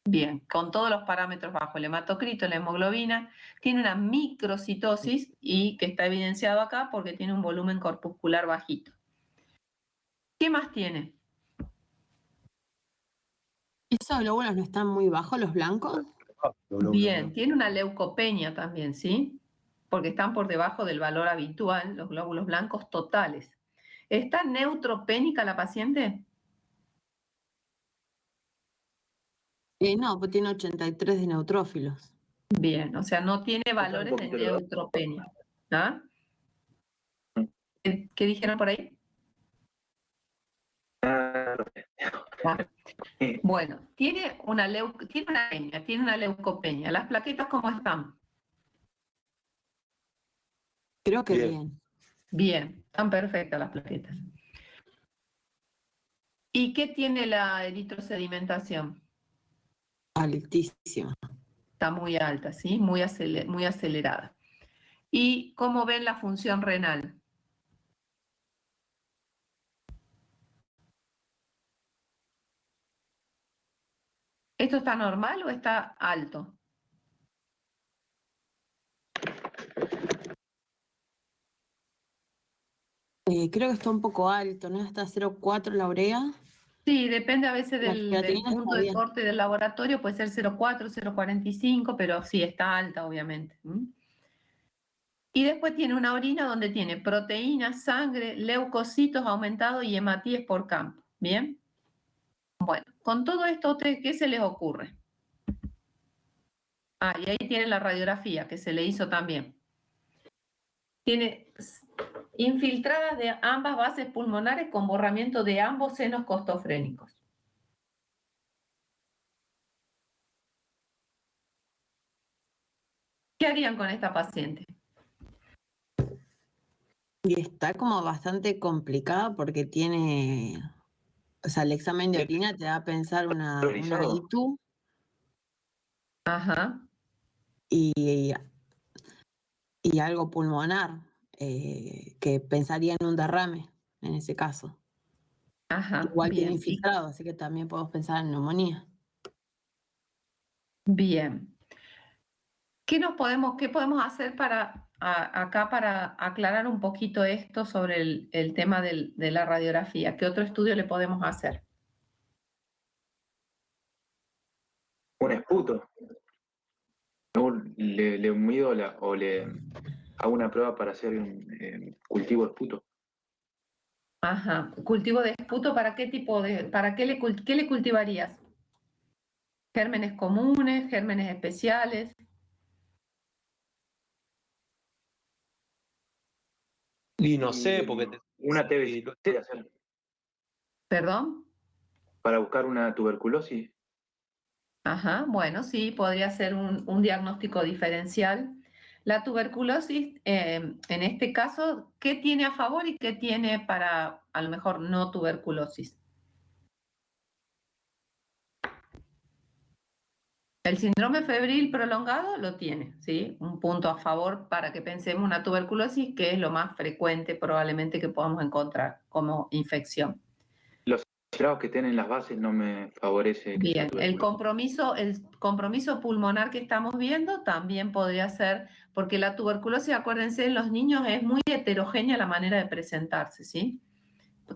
Bien, con todos los parámetros bajos, el hematocrito, la hemoglobina, tiene una microcitosis y que está evidenciado acá porque tiene un volumen corpuscular bajito. ¿Qué más tiene? ¿Esos glóbulos no están muy bajos, los blancos? Bien, tiene una leucopenia también, ¿sí? Porque están por debajo del valor habitual, los glóbulos blancos totales. ¿Está neutropénica la paciente? No, pues tiene 83 de neutrófilos. Bien, o sea, no tiene valores de poquito lo- neutropenia. ¿Ah? ¿Qué dijeron por ahí? Ah, bueno, tiene una anemia, tiene una leucopenia. ¿Las plaquetas cómo están? Creo que Bien. bien. Bien, están perfectas las plaquetas. ¿Y qué tiene la eritrosedimentación? Altísima. Está muy alta, ¿sí? Muy acelerada. ¿Y cómo ven la función renal? ¿Esto está normal o está alto? Creo que está un poco alto, ¿no? Está 0,4 la urea. Sí, depende a veces La del creatinina punto está de bien. corte del laboratorio, puede ser 0,4, 0,45, pero sí, está alta, obviamente. Y después tiene una orina donde tiene proteínas, sangre, leucocitos aumentados y hematíes por campo. ¿Bien? Bueno, con todo esto, ¿qué se les ocurre? Ah, y ahí tiene la radiografía que se le hizo también. Tiene infiltradas de ambas bases pulmonares con borramiento de ambos senos costofrénicos. ¿Qué harían con esta paciente? Y está como bastante complicada porque tiene, o sea, el examen de orina te da a pensar una Priorizado. ITU Ajá, y algo pulmonar, que pensaría en un derrame en ese caso. ajá, Igual tiene bien. infiltrado, así que también podemos pensar en neumonía. Bien. ¿Qué podemos hacer acá para aclarar un poquito esto sobre el tema de la radiografía? ¿Qué otro estudio le podemos hacer? Un esputo. Le mido o le hago una prueba para hacer un cultivo esputo. Ajá. ¿Cultivo de esputo para qué tipo para qué le cultivarías? ¿Gérmenes comunes, gérmenes especiales? Y no sé, porque Una si TBC podría hacer ¿Perdón? para buscar una tuberculosis. Ajá, bueno, sí, podría ser un diagnóstico diferencial. La tuberculosis, en este caso, ¿qué tiene a favor y qué tiene para, a lo mejor, no tuberculosis? El síndrome febril prolongado lo tiene, ¿sí? Un punto a favor para que pensemos una tuberculosis, que es lo más frecuente probablemente que podamos encontrar como infección. Los aislados que tienen las bases no me favorece que sea Bien, el tuberculosis. compromiso pulmonar que estamos viendo también podría ser, porque la tuberculosis, acuérdense, en los niños es muy heterogénea la manera de presentarse, ¿sí?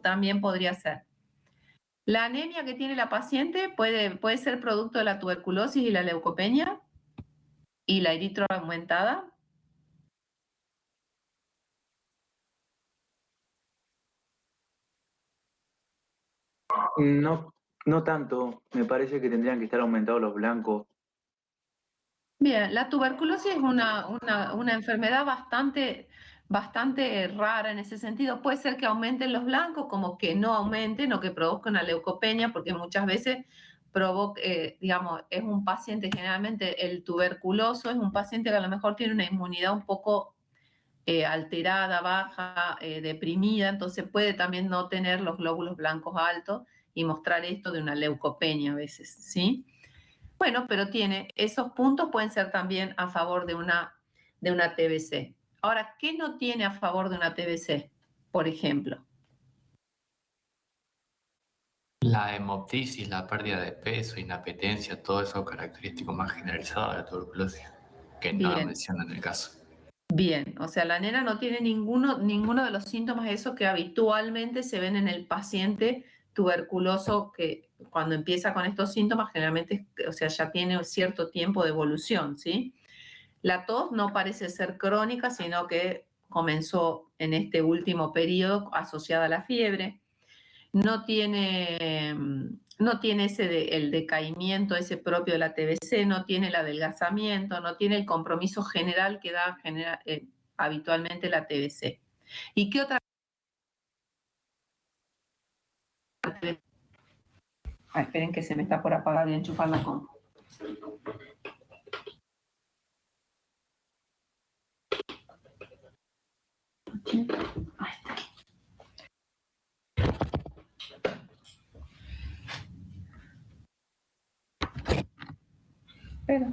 También podría ser. La anemia que tiene la paciente puede ser producto de la tuberculosis y la leucopenia y la eritroaumentada aumentada. No, no tanto. Me parece que tendrían que estar aumentados los blancos. Bien, la tuberculosis es una enfermedad bastante rara en ese sentido. Puede ser que aumenten los blancos, como que no aumenten o que provoquen una leucopenia, porque muchas veces digamos, es un paciente, generalmente el tuberculoso es un paciente que a lo mejor tiene una inmunidad un poco alterada, baja, deprimida, entonces puede también no tener los glóbulos blancos altos y mostrar esto de una leucopenia a veces, ¿sí? Bueno, pero esos puntos pueden ser también a favor de una TBC. Ahora, ¿qué no tiene a favor de una TBC, por ejemplo? La hemoptisis, la pérdida de peso, inapetencia, todo eso característico más generalizado de la tuberculosis, que no lo Bien. menciona en el caso. Bien, o sea, la nena no tiene ninguno de los síntomas esos que habitualmente se ven en el paciente tuberculoso, que cuando empieza con estos síntomas generalmente, o sea, ya tiene cierto tiempo de evolución, ¿sí? La tos no parece ser crónica, sino que comenzó en este último periodo asociada a la fiebre. No tiene el decaimiento ese propio de la TBC, no tiene el adelgazamiento, no tiene el compromiso general que da habitualmente la TBC. ¿Y qué otra? Esperen que se me está por apagar y enchufar la compu. Ahí está. Pero,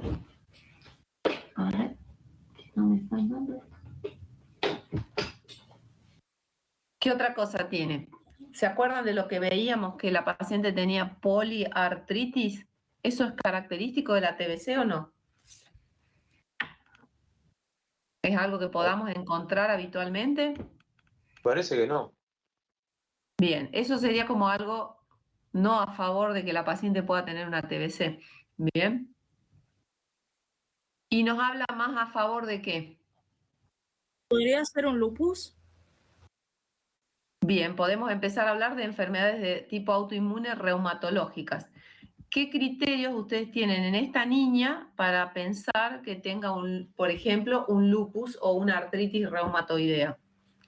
a ver, no me están dando. ¿Qué otra cosa tiene? ¿Se acuerdan de lo que veíamos que la paciente tenía poliartritis? ¿Eso es característico de la TBC o no? ¿Es algo que podamos encontrar habitualmente? Parece que no. Bien, eso sería como algo no a favor de que la paciente pueda tener una TBC. Bien. ¿Y nos habla más a favor de qué? ¿Podría ser un lupus? Bien, podemos empezar a hablar de enfermedades de tipo autoinmune reumatológicas. ¿Qué criterios ustedes tienen en esta niña para pensar que tenga, por ejemplo, un lupus o una artritis reumatoidea?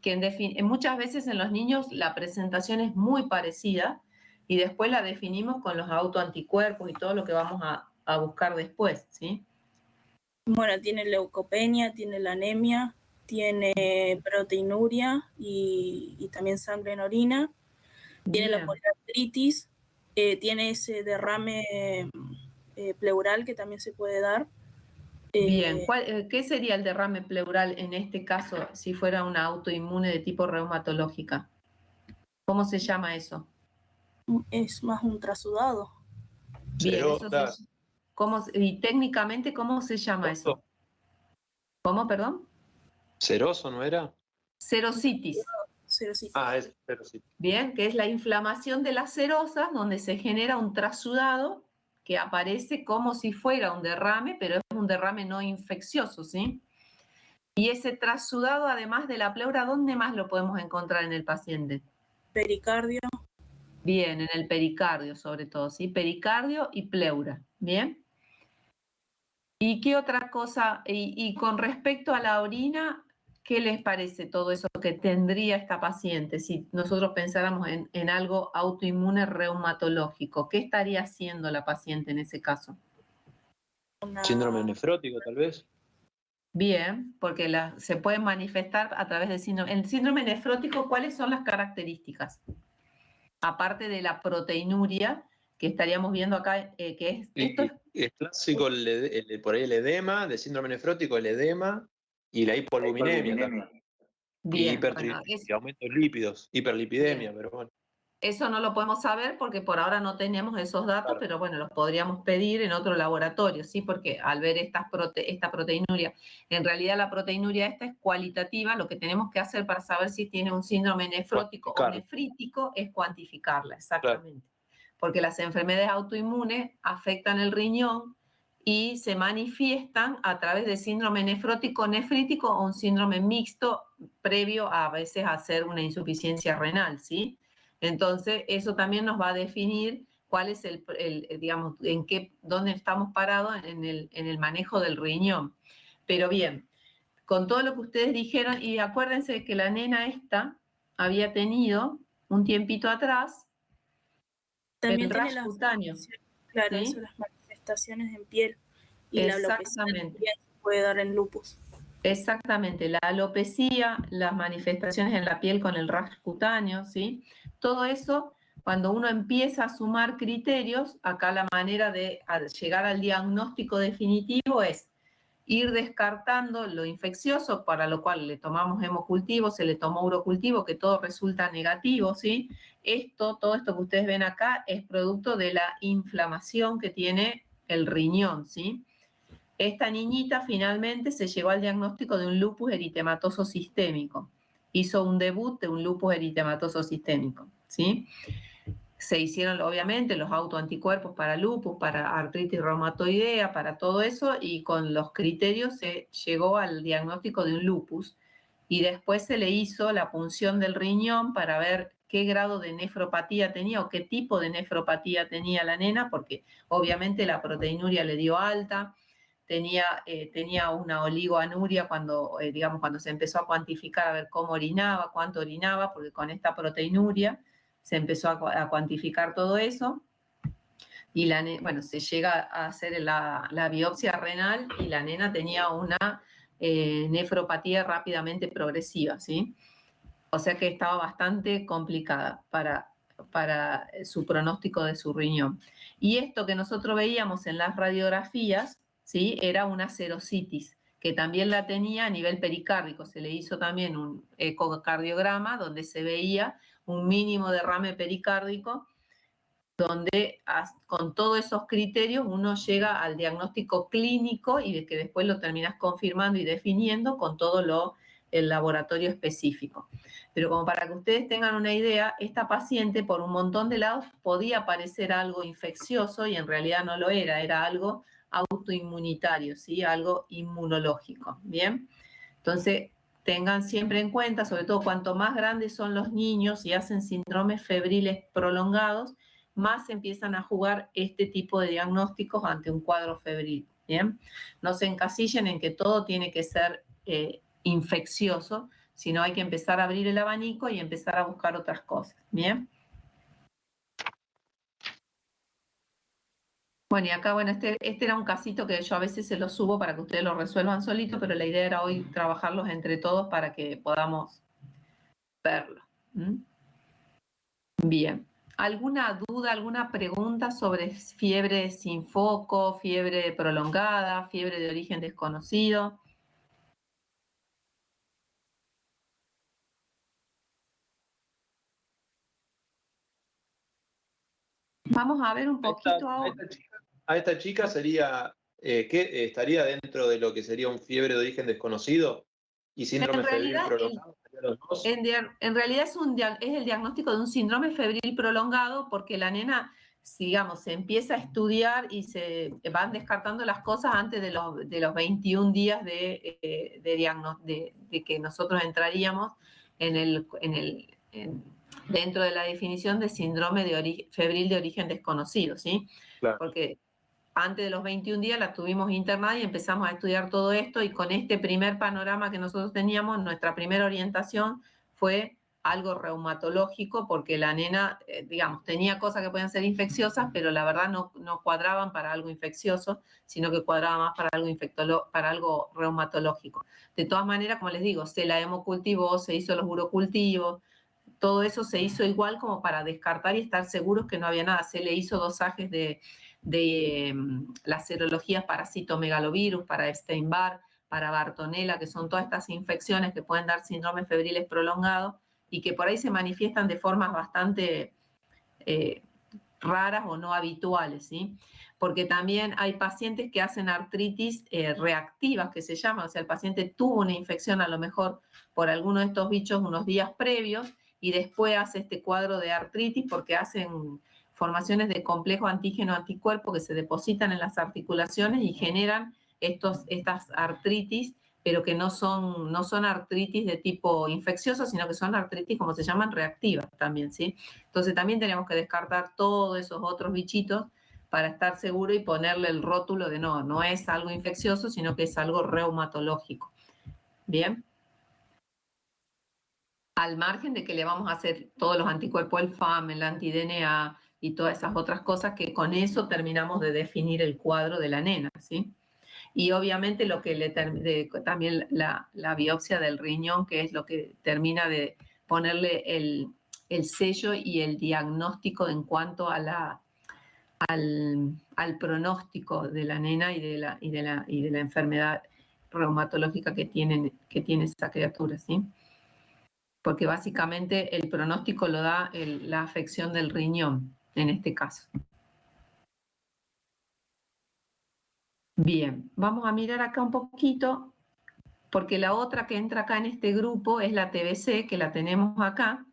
Que muchas veces en los niños la presentación es muy parecida y después la definimos con los autoanticuerpos y todo lo que vamos a buscar después, ¿sí? Bueno, tiene leucopenia, tiene la anemia, tiene proteinuria y también sangre en orina, tiene la poliartritis, tiene ese derrame pleural que también se puede dar. Bien, ¿qué sería el derrame pleural en este caso si fuera una autoinmune de tipo reumatológica? ¿Cómo se llama eso? Es más un trasudado. Bien, y técnicamente, ¿cómo se llama eso? ¿Cómo, perdón? ¿Ceroso no era? Serositis. Serositis. Ah, es serositis. Bien, que es la inflamación de las serosas donde se genera un trasudado que aparece como si fuera un derrame, pero es un derrame no infeccioso, ¿sí? Y ese trasudado, además de la pleura, ¿dónde más lo podemos encontrar en el paciente? Pericardio. Bien, en el pericardio sobre todo, ¿sí? Pericardio y pleura, ¿bien? ¿Y qué otra cosa? Y con respecto a la orina, ¿qué les parece todo eso que tendría esta paciente si nosotros pensáramos en algo autoinmune reumatológico? ¿Qué estaría haciendo la paciente en ese caso? Síndrome nefrótico, tal vez. Bien, porque se pueden manifestar a través del síndrome. El síndrome nefrótico, ¿cuáles son las características? Aparte de la proteinuria, que estaríamos viendo acá, que es clásico por ahí el edema, del síndrome nefrótico, el edema y la hipoalbuminemia también. Bien, Y aumento de lípidos, hiperlipidemia, bien. pero bueno. Eso no lo podemos saber porque por ahora no tenemos esos datos, Claro. pero bueno, los podríamos pedir en otro laboratorio, ¿sí? Porque al ver esta proteinuria, en realidad la proteinuria esta es cualitativa, lo que tenemos que hacer para saber si tiene un síndrome nefrótico o nefrítico es cuantificarla, exactamente. Claro. Porque las enfermedades autoinmunes afectan el riñón y se manifiestan a través de síndrome nefrótico, nefrítico o un síndrome mixto previo a veces a hacer una insuficiencia renal, ¿sí? Entonces, eso también nos va a definir cuál es digamos, dónde estamos parados en el manejo del riñón. Pero bien, con todo lo que ustedes dijeron, y acuérdense que la nena esta había tenido un tiempito atrás también el tiene rash cutáneo. Claro, ¿sí? eso, las manifestaciones en piel. Y la alopecia también se puede dar en lupus. Exactamente, la alopecia, las manifestaciones en la piel con el rash cutáneo, ¿sí? Todo eso, cuando uno empieza a sumar criterios, acá la manera de llegar al diagnóstico definitivo es ir descartando lo infeccioso, para lo cual le tomamos hemocultivo, se le tomó urocultivo, que todo resulta negativo, ¿sí? Todo esto que ustedes ven acá es producto de la inflamación que tiene el riñón, ¿sí? Esta niñita finalmente se llegó al diagnóstico de un lupus eritematoso sistémico. Hizo un debut de un lupus eritematoso sistémico, ¿sí? Se hicieron, obviamente, los autoanticuerpos para lupus, para artritis reumatoidea, para todo eso, y con los criterios se llegó al diagnóstico de un lupus. Y después se le hizo la punción del riñón para ver qué grado de nefropatía tenía o qué tipo de nefropatía tenía la nena, porque obviamente la proteinuria le dio alta, tenía una oligoanuria cuando se empezó a cuantificar, a ver cómo orinaba, cuánto orinaba, porque con esta proteinuria se empezó a cuantificar todo eso, y se llega a hacer la biopsia renal y la nena tenía una nefropatía rápidamente progresiva, ¿sí? O sea que estaba bastante complicada para su pronóstico de su riñón. Y esto que nosotros veíamos en las radiografías, ¿sí? Era una serositis, que también la tenía a nivel pericárdico. Se le hizo también un ecocardiograma donde se veía un mínimo derrame pericárdico, donde con todos esos criterios uno llega al diagnóstico clínico y de que después lo terminas confirmando y definiendo con todo el laboratorio específico. Pero como para que ustedes tengan una idea, esta paciente por un montón de lados podía parecer algo infeccioso y en realidad no lo era, era algo autoinmunitario, ¿sí? Algo inmunológico, ¿bien? Entonces, tengan siempre en cuenta, sobre todo cuanto más grandes son los niños y hacen síndromes febriles prolongados, más empiezan a jugar este tipo de diagnósticos ante un cuadro febril, ¿bien? No se encasillen en que todo tiene que ser infeccioso, sino hay que empezar a abrir el abanico y empezar a buscar otras cosas, ¿bien? Bueno, y acá, este era un casito que yo a veces se lo subo para que ustedes lo resuelvan solito, pero la idea era hoy trabajarlos entre todos para que podamos verlo. Bien. ¿Alguna duda, alguna pregunta sobre fiebre sin foco, fiebre prolongada, fiebre de origen desconocido? Vamos a ver un poquito ahora. A esta chica sería, ¿qué estaría dentro de lo que sería un fiebre de origen desconocido y síndrome febril prolongado? En realidad es el diagnóstico de un síndrome febril prolongado porque la nena, digamos, se empieza a estudiar y se van descartando las cosas antes de los 21 días de que nosotros entraríamos dentro de la definición de síndrome febril de origen desconocido, ¿sí? Claro. Porque antes de los 21 días la tuvimos internada y empezamos a estudiar todo esto, y con este primer panorama que nosotros teníamos, nuestra primera orientación fue algo reumatológico, porque la nena, digamos, tenía cosas que podían ser infecciosas, pero la verdad no cuadraban para algo infeccioso, sino que cuadraba más para algo reumatológico. De todas maneras, como les digo, se la hemocultivó, se hizo los urocultivos, todo eso se hizo igual como para descartar y estar seguros que no había nada. Se le hizo dosajes de las serologías para citomegalovirus, para Epstein-Barr, para Bartonella, que son todas estas infecciones que pueden dar síndromes febriles prolongados y que por ahí se manifiestan de formas bastante raras o no habituales, ¿sí? Porque también hay pacientes que hacen artritis reactivas, que se llaman, o sea, el paciente tuvo una infección a lo mejor por alguno de estos bichos unos días previos y después hace este cuadro de artritis porque hacen formaciones de complejo antígeno-anticuerpo que se depositan en las articulaciones y generan estas artritis, pero que no son artritis de tipo infeccioso, sino que son artritis, como se llaman, reactivas también, ¿sí? Entonces también tenemos que descartar todos esos otros bichitos para estar seguro y ponerle el rótulo de no es algo infeccioso, sino que es algo reumatológico. ¿Bien? Al margen de que le vamos a hacer todos los anticuerpos, el FAM, el anti-DNA y todas esas otras cosas, que con eso terminamos de definir el cuadro de la nena, ¿sí? Y obviamente lo que también la biopsia del riñón, que es lo que termina de ponerle el sello y el diagnóstico en cuanto a al pronóstico de la nena y de la enfermedad reumatológica que tiene esa criatura, ¿sí? Porque básicamente el pronóstico lo da la afección del riñón, en este caso. Bien, vamos a mirar acá un poquito, porque la otra que entra acá en este grupo es la TBC, que la tenemos acá,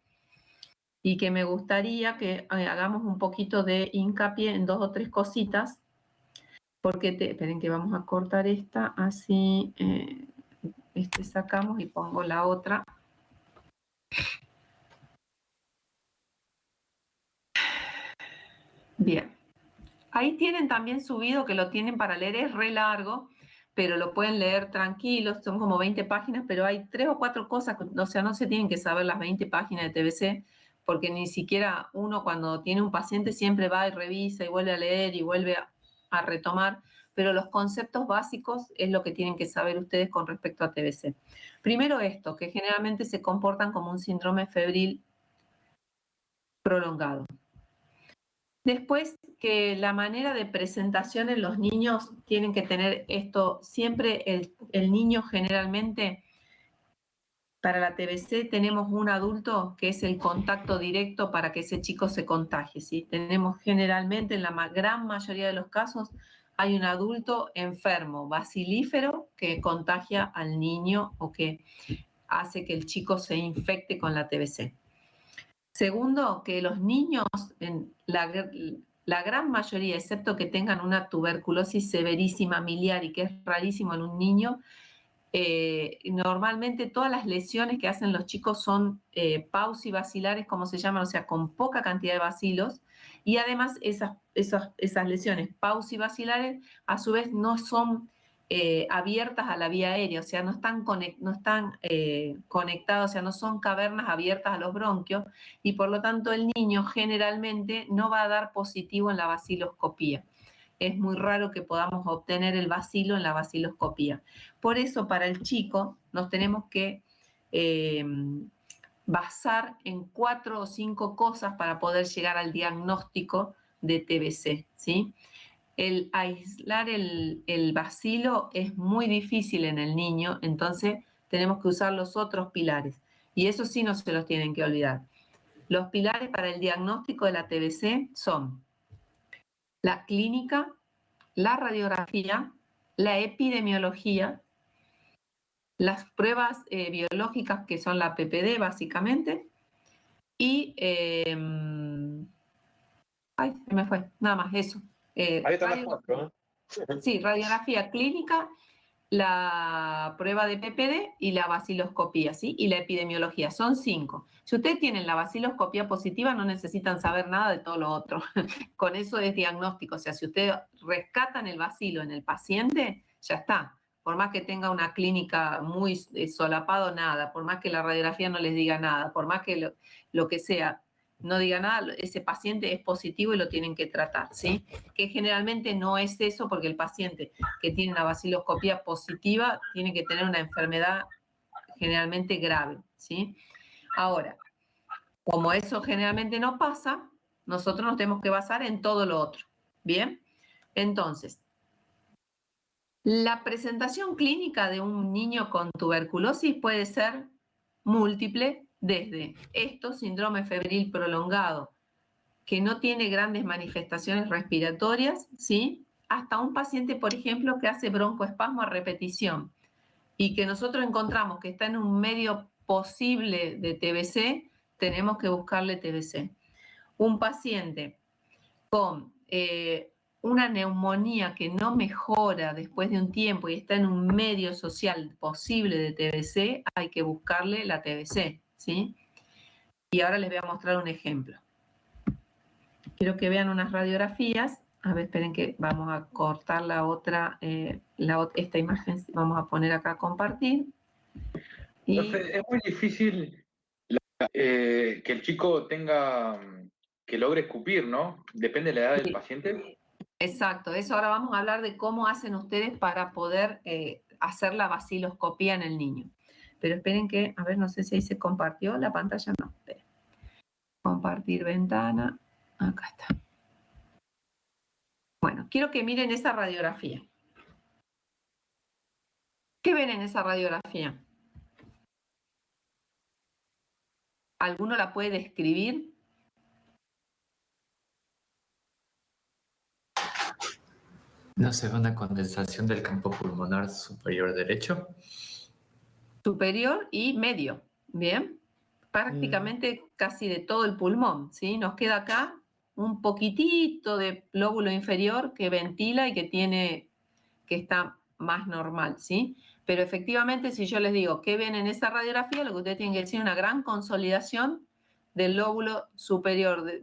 y que me gustaría que hagamos un poquito de hincapié en 2 o 3 cositas, porque, esperen que vamos a cortar esta, así, sacamos y pongo la otra. Bien. Ahí tienen también subido, que lo tienen para leer, es re largo, pero lo pueden leer tranquilos, son como 20 páginas, pero hay 3 o 4 cosas, o sea, no se tienen que saber las 20 páginas de TBC, porque ni siquiera uno cuando tiene un paciente siempre va y revisa y vuelve a leer y vuelve a retomar, pero los conceptos básicos es lo que tienen que saber ustedes con respecto a TBC. Primero esto, que generalmente se comportan como un síndrome febril prolongado. Después, que la manera de presentación en los niños tienen que tener esto, siempre el niño generalmente, para la TBC tenemos un adulto que es el contacto directo para que ese chico se contagie, ¿sí? Tenemos generalmente, en la gran mayoría de los casos, hay un adulto enfermo, bacilífero, que contagia al niño o que hace que el chico se infecte con la TBC. Segundo, que los niños, en la gran mayoría, excepto que tengan una tuberculosis severísima miliar y que es rarísimo en un niño, normalmente todas las lesiones que hacen los chicos son paucibacilares, como se llaman, o sea, con poca cantidad de bacilos, y además esas lesiones paucibacilares a su vez no son abiertas a la vía aérea, o sea, no están conectadas, o sea, no son cavernas abiertas a los bronquios, y por lo tanto el niño generalmente no va a dar positivo en la baciloscopía. Es muy raro que podamos obtener el bacilo en la baciloscopía. Por eso, para el chico, nos tenemos que basar en 4 o 5 cosas para poder llegar al diagnóstico de TBC, ¿sí? El aislar el bacilo es muy difícil en el niño, entonces tenemos que usar los otros pilares. Y eso sí no se los tienen que olvidar. Los pilares para el diagnóstico de la TBC son la clínica, la radiografía, la epidemiología, las pruebas biológicas, que son la PPD básicamente, y ay, se me fue, nada más, eso. Ahí están las 4, ¿eh? Sí, radiografía clínica, la prueba de PPD y la baciloscopía, ¿sí? Y la epidemiología, son 5. Si ustedes tienen la baciloscopía positiva, no necesitan saber nada de todo lo otro. Con eso es diagnóstico, o sea, si ustedes rescatan el bacilo en el paciente, ya está. por más que tenga una clínica muy solapado, nada, por más que la radiografía no les diga nada, por más que lo que sea no diga nada, ese paciente es positivo y lo tienen que tratar, ¿sí? Que generalmente no es eso, porque el paciente que tiene una baciloscopía positiva tiene que tener una enfermedad generalmente grave, ¿sí? Ahora, como eso generalmente no pasa, nosotros nos tenemos que basar en todo lo otro, ¿bien? Entonces, la presentación clínica de un niño con tuberculosis puede ser múltiple, desde síndrome febril prolongado, que no tiene grandes manifestaciones respiratorias, ¿sí? Hasta un paciente, por ejemplo, que hace broncoespasmo a repetición y que nosotros encontramos que está en un medio posible de TBC, tenemos que buscarle TBC. Un paciente con una neumonía que no mejora después de un tiempo y está en un medio social posible de TBC, hay que buscarle la TBC, ¿sí? Y ahora les voy a mostrar un ejemplo. Quiero que vean unas radiografías. A ver, esperen que vamos a cortar esta imagen, vamos a poner acá a compartir. Y Entonces, es muy difícil que el chico que logre escupir, ¿no? Depende de la edad del paciente. exacto, eso ahora vamos a hablar de cómo hacen ustedes para poder hacer la baciloscopía en el niño. Pero esperen que, a ver, no sé si ahí se compartió la pantalla, no, esperen. Compartir ventana, acá está. Bueno, quiero que miren esa radiografía. ¿Qué ven en esa radiografía? ¿Alguno la puede describir? ¿No se ve una condensación del campo pulmonar superior derecho? Superior y medio, ¿bien? Prácticamente casi de todo el pulmón, ¿sí? Nos queda acá un poquitito de lóbulo inferior que ventila y que está más normal, ¿sí? Pero efectivamente, si yo les digo qué ven en esa radiografía, lo que ustedes tienen que decir es una gran consolidación del lóbulo superior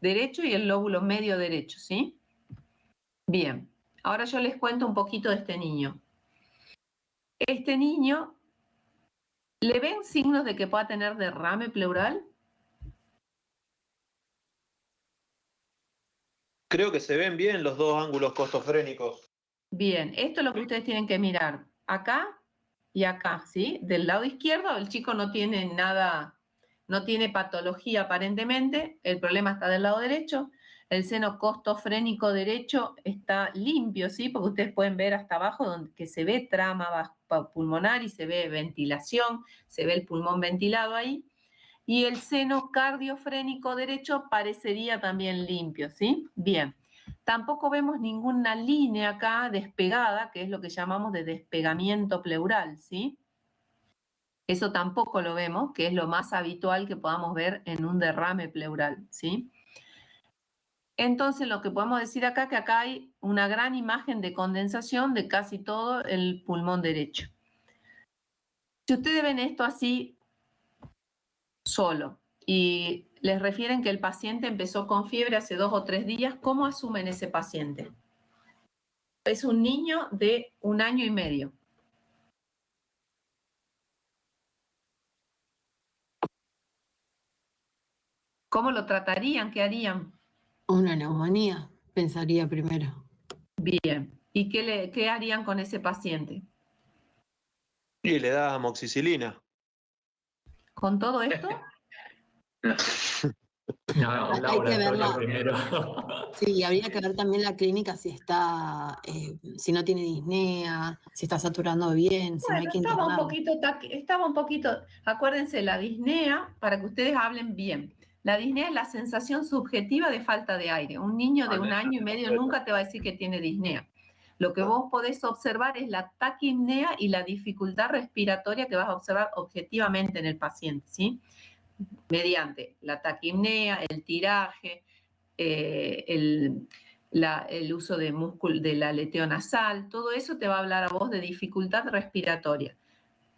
derecho y el lóbulo medio derecho, ¿sí? Bien, ahora yo les cuento un poquito de este niño. Este niño, ¿le ven signos de que pueda tener derrame pleural? Creo que se ven bien los dos ángulos costofrénicos. Bien, esto es lo que ustedes tienen que mirar, acá y acá, ¿sí? Del lado izquierdo el chico no tiene nada, no tiene patología aparentemente, el problema está del lado derecho, el seno costofrénico derecho está limpio, ¿sí? Porque ustedes pueden ver hasta abajo donde que se ve trama pulmonar y se ve ventilación, se ve el pulmón ventilado ahí, y el seno cardiofrénico derecho parecería también limpio, ¿sí? Bien. Tampoco vemos ninguna línea acá despegada, que es lo que llamamos de despegamiento pleural, ¿sí? Eso tampoco lo vemos, que es lo más habitual que podamos ver en un derrame pleural, ¿sí? Entonces, lo que podemos decir acá, que acá hay una gran imagen de condensación de casi todo el pulmón derecho. Si ustedes ven esto así, solo, y les refieren que el paciente empezó con fiebre hace 2 o 3 días, ¿cómo asumen ese paciente? Es un niño de 1 año y medio. ¿Cómo lo tratarían? ¿Qué harían? Una neumonía, pensaría primero. Bien. ¿Y qué harían con ese paciente? Y le da amoxicilina. ¿Con todo esto? No, un Hay que laboratorio verla. primero. Sí, habría que ver también la clínica si está, si no tiene disnea, si está saturando bien, si no hay Bueno, que internarlo. estaba un poquito, acuérdense, la disnea, para que ustedes hablen bien, la disnea es la sensación subjetiva de falta de aire. Un niño de 1 año y medio nunca te va a decir que tiene disnea. Lo que vos podés observar es la taquipnea y la dificultad respiratoria que vas a observar objetivamente en el paciente, ¿sí? Mediante la taquipnea, el tiraje, el uso del aleteo nasal, todo eso te va a hablar a vos de dificultad respiratoria.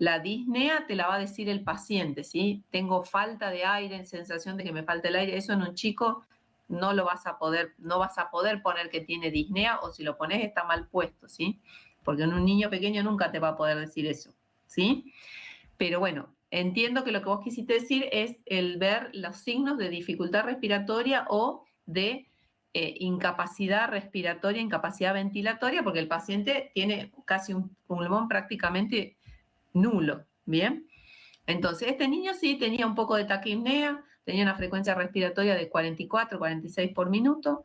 La disnea te la va a decir el paciente, ¿sí? Tengo falta de aire, sensación de que me falta el aire. Eso en un chico no vas a poder poner que tiene disnea, o si lo pones está mal puesto, ¿sí? porque en un niño pequeño nunca te va a poder decir eso, ¿sí? Pero bueno, entiendo que lo que vos quisiste decir es el ver los signos de dificultad respiratoria o de incapacidad respiratoria, incapacidad ventilatoria, porque el paciente tiene casi un pulmón prácticamente nulo, ¿bien? Entonces, este niño sí tenía un poco de taquipnea, tenía una frecuencia respiratoria de 44, 46 por minuto,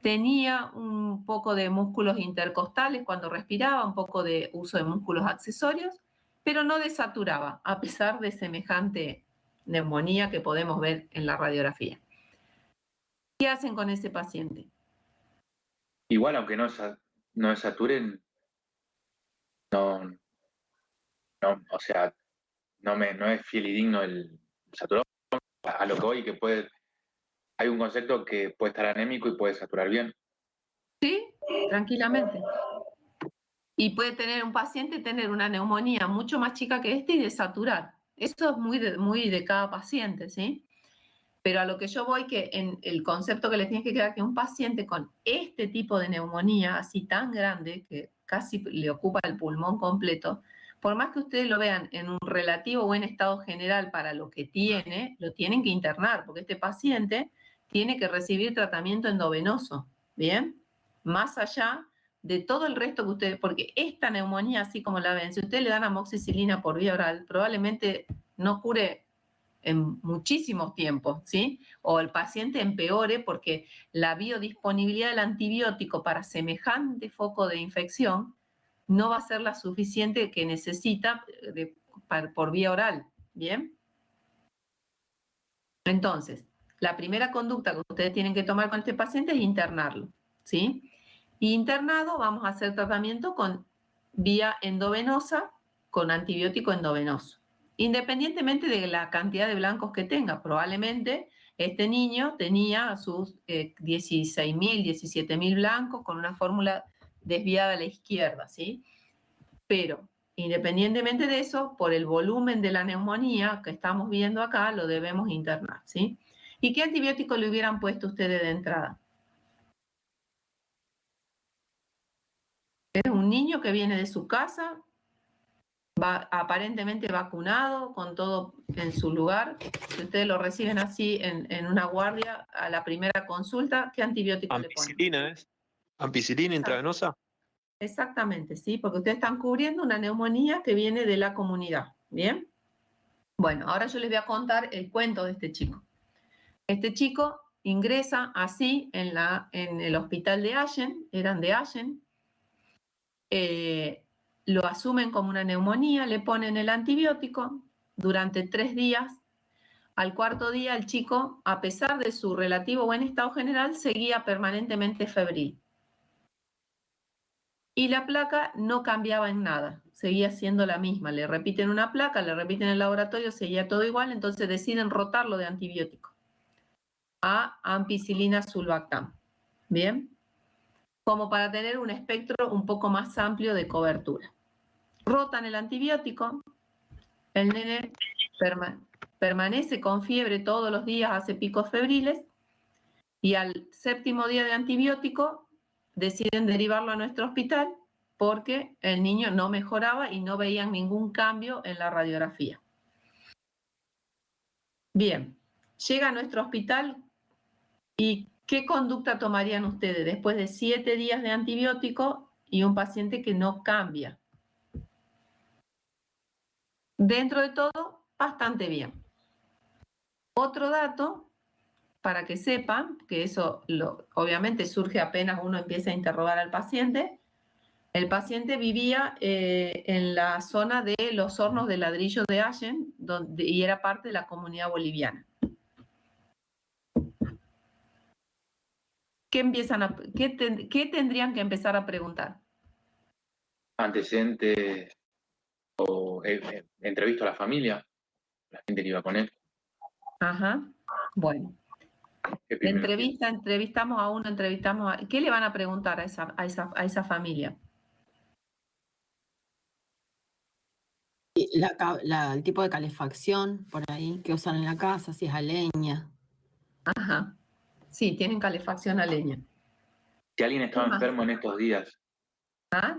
tenía un poco de músculos intercostales cuando respiraba, un poco de uso de músculos accesorios, pero no desaturaba, a pesar de semejante neumonía que podemos ver en la radiografía. ¿Qué hacen con ese paciente? Igual, aunque no desaturen, no, o sea, no es fiel y digno el saturón. A lo que voy, que hay un concepto que puede estar anémico y puede saturar bien. Sí, tranquilamente. Y puede tener un paciente tener una neumonía mucho más chica que y desaturar. Eso es muy de cada paciente, ¿sí? Pero a lo que yo voy, que en el concepto que les tienes que quedar, que un paciente con este tipo de neumonía así tan grande, que casi le ocupa el pulmón completo, por más que ustedes lo vean en un relativo buen estado general para lo que tiene, lo tienen que internar, porque este paciente tiene que recibir tratamiento endovenoso, ¿bien? Más allá de todo el resto que ustedes, porque esta neumonía, así como la ven, si ustedes le dan amoxicilina por vía oral, probablemente no cure en muchísimos tiempos, ¿sí? O el paciente empeore porque la biodisponibilidad del antibiótico para semejante foco de infección no va a ser la suficiente que necesita por vía oral, ¿bien? Entonces, la primera conducta que ustedes tienen que tomar con este paciente es internarlo, ¿sí? Y internado vamos a hacer tratamiento con vía endovenosa, con antibiótico endovenoso. Independientemente de la cantidad de blancos que tenga, probablemente este niño tenía sus 16.000, 17.000 blancos con una fórmula desviada a la izquierda, ¿sí? Pero independientemente de eso, por el volumen de la neumonía que estamos viendo acá, lo debemos internar, ¿sí? ¿Y qué antibiótico le hubieran puesto ustedes de entrada? Es un niño que viene de su casa, aparentemente vacunado, con todo en su lugar. Si ustedes lo reciben así en una guardia a la primera consulta, ¿qué antibiótico le ponen? Ampicilina, ¿es? ¿Ampicilina intravenosa? Exactamente, sí, porque ustedes están cubriendo una neumonía que viene de la comunidad, ¿bien? Bueno, ahora yo les voy a contar el cuento de este chico. Este chico ingresa así en el hospital de Allen, eran de Allen, lo asumen como una neumonía, le ponen el antibiótico durante 3 días. Al cuarto día el chico, a pesar de su relativo buen estado general, seguía permanentemente febril. Y la placa no cambiaba en nada, seguía siendo la misma. Le repiten una placa, le repiten el laboratorio, seguía todo igual, entonces deciden rotarlo de antibiótico a ampicilina sulbactam. ¿Bien? Como para tener un espectro un poco más amplio de cobertura. Rotan el antibiótico, el nene permanece con fiebre todos los días, hace picos febriles, y al 7º día de antibiótico deciden derivarlo a nuestro hospital porque el niño no mejoraba y no veían ningún cambio en la radiografía. Bien, llega a nuestro hospital y ¿qué conducta tomarían ustedes después de 7 días de antibiótico y un paciente que no cambia? Dentro de todo, bastante bien. Otro dato, para que sepan, que eso obviamente surge apenas uno empieza a interrogar al paciente, el paciente vivía en la zona de los hornos de ladrillo de Allen y era parte de la comunidad boliviana. ¿Qué tendrían que empezar a preguntar? Antecedentes o entrevisto a la familia, la gente que iba con él. Ajá, bueno. Entrevistamos a uno, ¿qué le van a preguntar a esa familia? El tipo de calefacción por ahí que usan en la casa, si es a leña. Ajá, sí, tienen calefacción a leña. Si alguien estaba enfermo en estos días. ¿Ah?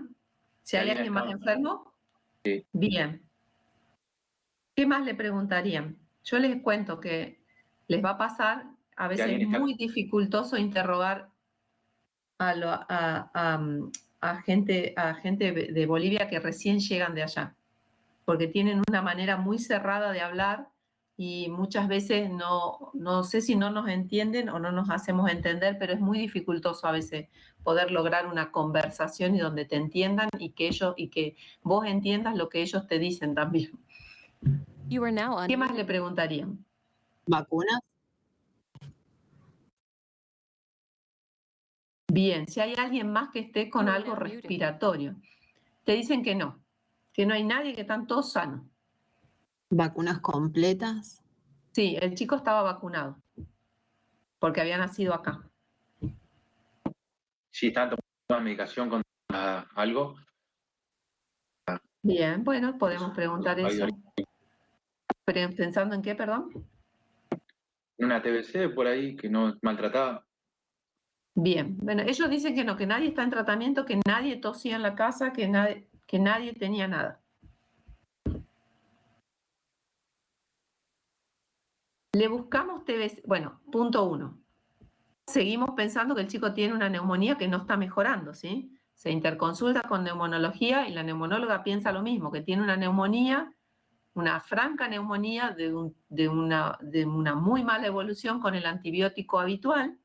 Si hay alguien más enfermo, sí. Bien. ¿Qué más le preguntarían? Yo les cuento que les va a pasar, a veces es muy dificultoso interrogar a gente de Bolivia que recién llegan de allá, porque tienen una manera muy cerrada de hablar y muchas veces no sé si no nos entienden o no nos hacemos entender, pero es muy dificultoso a veces poder lograr una conversación y donde te entiendan y que vos entiendas lo que ellos te dicen también. ¿Qué más le preguntarían? ¿Vacunas? Bien, si hay alguien más que esté con algo respiratorio. Te dicen que no hay nadie, que están todos sanos. ¿Vacunas completas? Sí, el chico estaba vacunado, porque había nacido acá. Sí, están tomando medicación contra algo. Bien, bueno, podemos preguntar eso. ¿Pensando en qué, perdón? Una TBC por ahí que no es maltratada. Bien, bueno, ellos dicen que no, que nadie está en tratamiento, que nadie tosía en la casa, que nadie tenía nada. Le buscamos TBC, bueno, punto 1. Seguimos pensando que el chico tiene una neumonía que no está mejorando, ¿sí? Se interconsulta con neumonología y la neumonóloga piensa lo mismo, que tiene una neumonía, una franca neumonía de una muy mala evolución con el antibiótico habitual.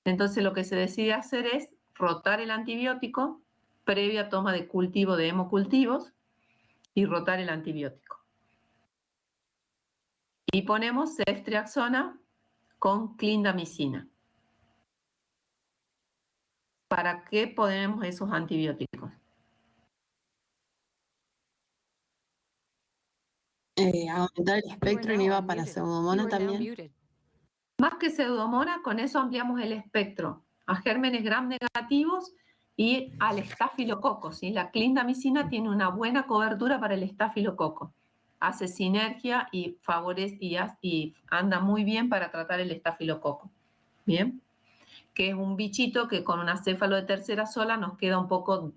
Entonces lo que se decide hacer es rotar el antibiótico previa toma de cultivo de hemocultivos y rotar el antibiótico. Y ponemos ceftriaxona con clindamicina. ¿Para qué ponemos esos antibióticos? Aumentar el espectro y iba para Pseudomonas también. Más que Pseudomonas, con eso ampliamos el espectro a gérmenes gram negativos y al estafilococo, ¿sí? La clindamicina tiene una buena cobertura para el estafilococo. Hace sinergia y favorece y anda muy bien para tratar el estafilococo. ¿Bien? Que es un bichito que con un acéfalo de tercera sola nos queda un poco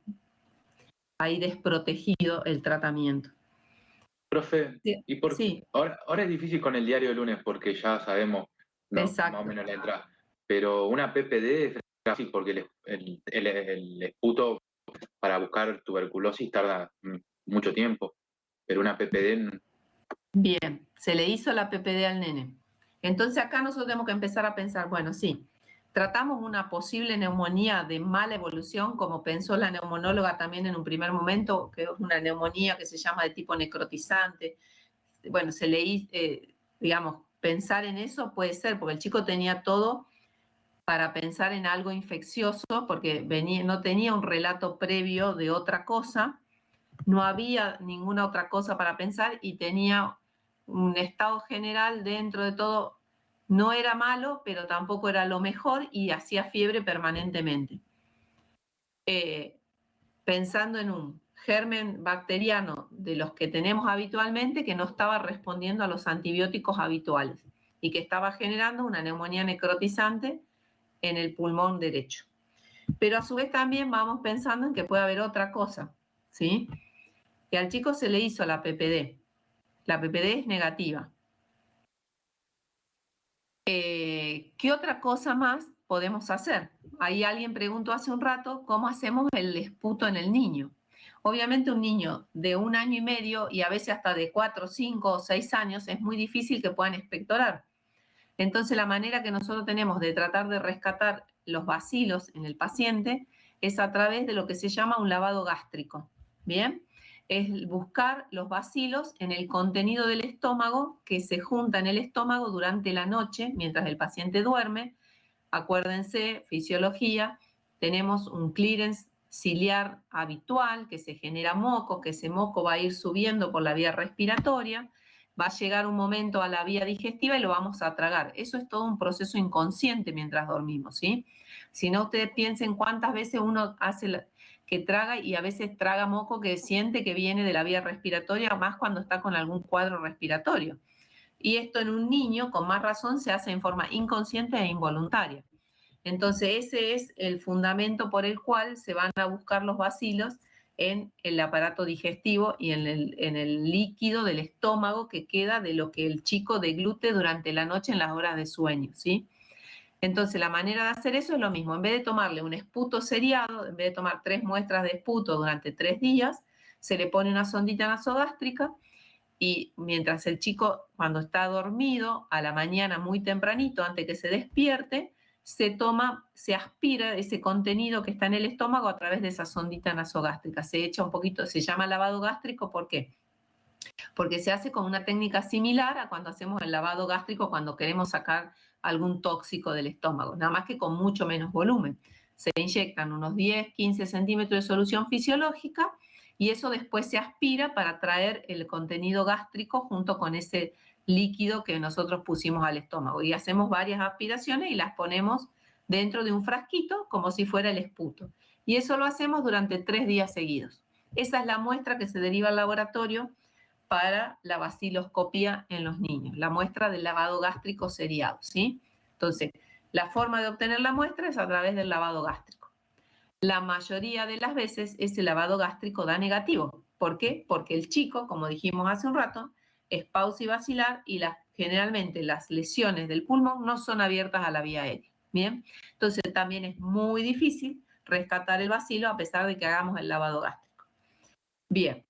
ahí desprotegido el tratamiento. Profe, sí. ¿Y por qué? Sí. Ahora es difícil con el diario de lunes porque ya sabemos más o menos la entrada, pero una PPD es fácil porque el esputo para buscar tuberculosis tarda mucho tiempo, pero una PPD... Bien, se le hizo la PPD al nene. Entonces acá nosotros tenemos que empezar a pensar, bueno, sí, tratamos una posible neumonía de mala evolución, como pensó la neumonóloga también en un primer momento, que es una neumonía que se llama de tipo necrotizante. Bueno, se le hizo, digamos, pensar en eso puede ser, porque el chico tenía todo para pensar en algo infeccioso, porque no tenía un relato previo de otra cosa, no había ninguna otra cosa para pensar y tenía un estado general dentro de todo, no era malo, pero tampoco era lo mejor y hacía fiebre permanentemente. Pensando en un germen bacteriano de los que tenemos habitualmente que no estaba respondiendo a los antibióticos habituales y que estaba generando una neumonía necrotizante en el pulmón derecho. Pero a su vez también vamos pensando en que puede haber otra cosa, ¿sí? Que al chico se le hizo la PPD. La PPD es negativa. ¿Qué otra cosa más podemos hacer? Ahí alguien preguntó hace un rato cómo hacemos el esputo en el niño. Obviamente un niño de 1 año y medio y a veces hasta de 4, 5 o 6 años es muy difícil que puedan expectorar. Entonces la manera que nosotros tenemos de tratar de rescatar los bacilos en el paciente es a través de lo que se llama un lavado gástrico. ¿Bien? Es buscar los bacilos en el contenido del estómago que se junta en el estómago durante la noche mientras el paciente duerme. Acuérdense, fisiología, tenemos un clearance ciliar habitual que se genera moco, que ese moco va a ir subiendo por la vía respiratoria, va a llegar un momento a la vía digestiva y lo vamos a tragar. Eso es todo un proceso inconsciente mientras dormimos, ¿sí? Si no, ustedes piensen cuántas veces uno hace que traga y a veces traga moco que siente que viene de la vía respiratoria, más cuando está con algún cuadro respiratorio. Y esto en un niño, con más razón, se hace en forma inconsciente e involuntaria. Entonces ese es el fundamento por el cual se van a buscar los bacilos en el aparato digestivo y en el líquido del estómago que queda de lo que el chico deglute durante la noche en las horas de sueño, ¿sí? Entonces, la manera de hacer eso es lo mismo. En vez de tomarle un esputo seriado, en vez de tomar 3 muestras de esputo durante 3 días, se le pone una sondita nasogástrica y mientras el chico, cuando está dormido, a la mañana muy tempranito, antes que se despierte, se aspira ese contenido que está en el estómago a través de esa sondita nasogástrica. Se echa un poquito, se llama lavado gástrico, ¿por qué? Porque se hace con una técnica similar a cuando hacemos el lavado gástrico cuando queremos sacar algún tóxico del estómago, nada más que con mucho menos volumen. Se inyectan unos 10, 15 centímetros de solución fisiológica y eso después se aspira para traer el contenido gástrico junto con ese líquido que nosotros pusimos al estómago. Y hacemos varias aspiraciones y las ponemos dentro de un frasquito como si fuera el esputo. Y eso lo hacemos durante 3 días seguidos. Esa es la muestra que se deriva al laboratorio para la baciloscopía en los niños, la muestra del lavado gástrico seriado, ¿sí? Entonces, la forma de obtener la muestra es a través del lavado gástrico. La mayoría de las veces ese lavado gástrico da negativo. ¿Por qué? Porque el chico, como dijimos hace un rato, es paucivacilar y generalmente las lesiones del pulmón no son abiertas a la vía aérea. ¿Bien? Entonces, también es muy difícil rescatar el bacilo a pesar de que hagamos el lavado gástrico. Bien.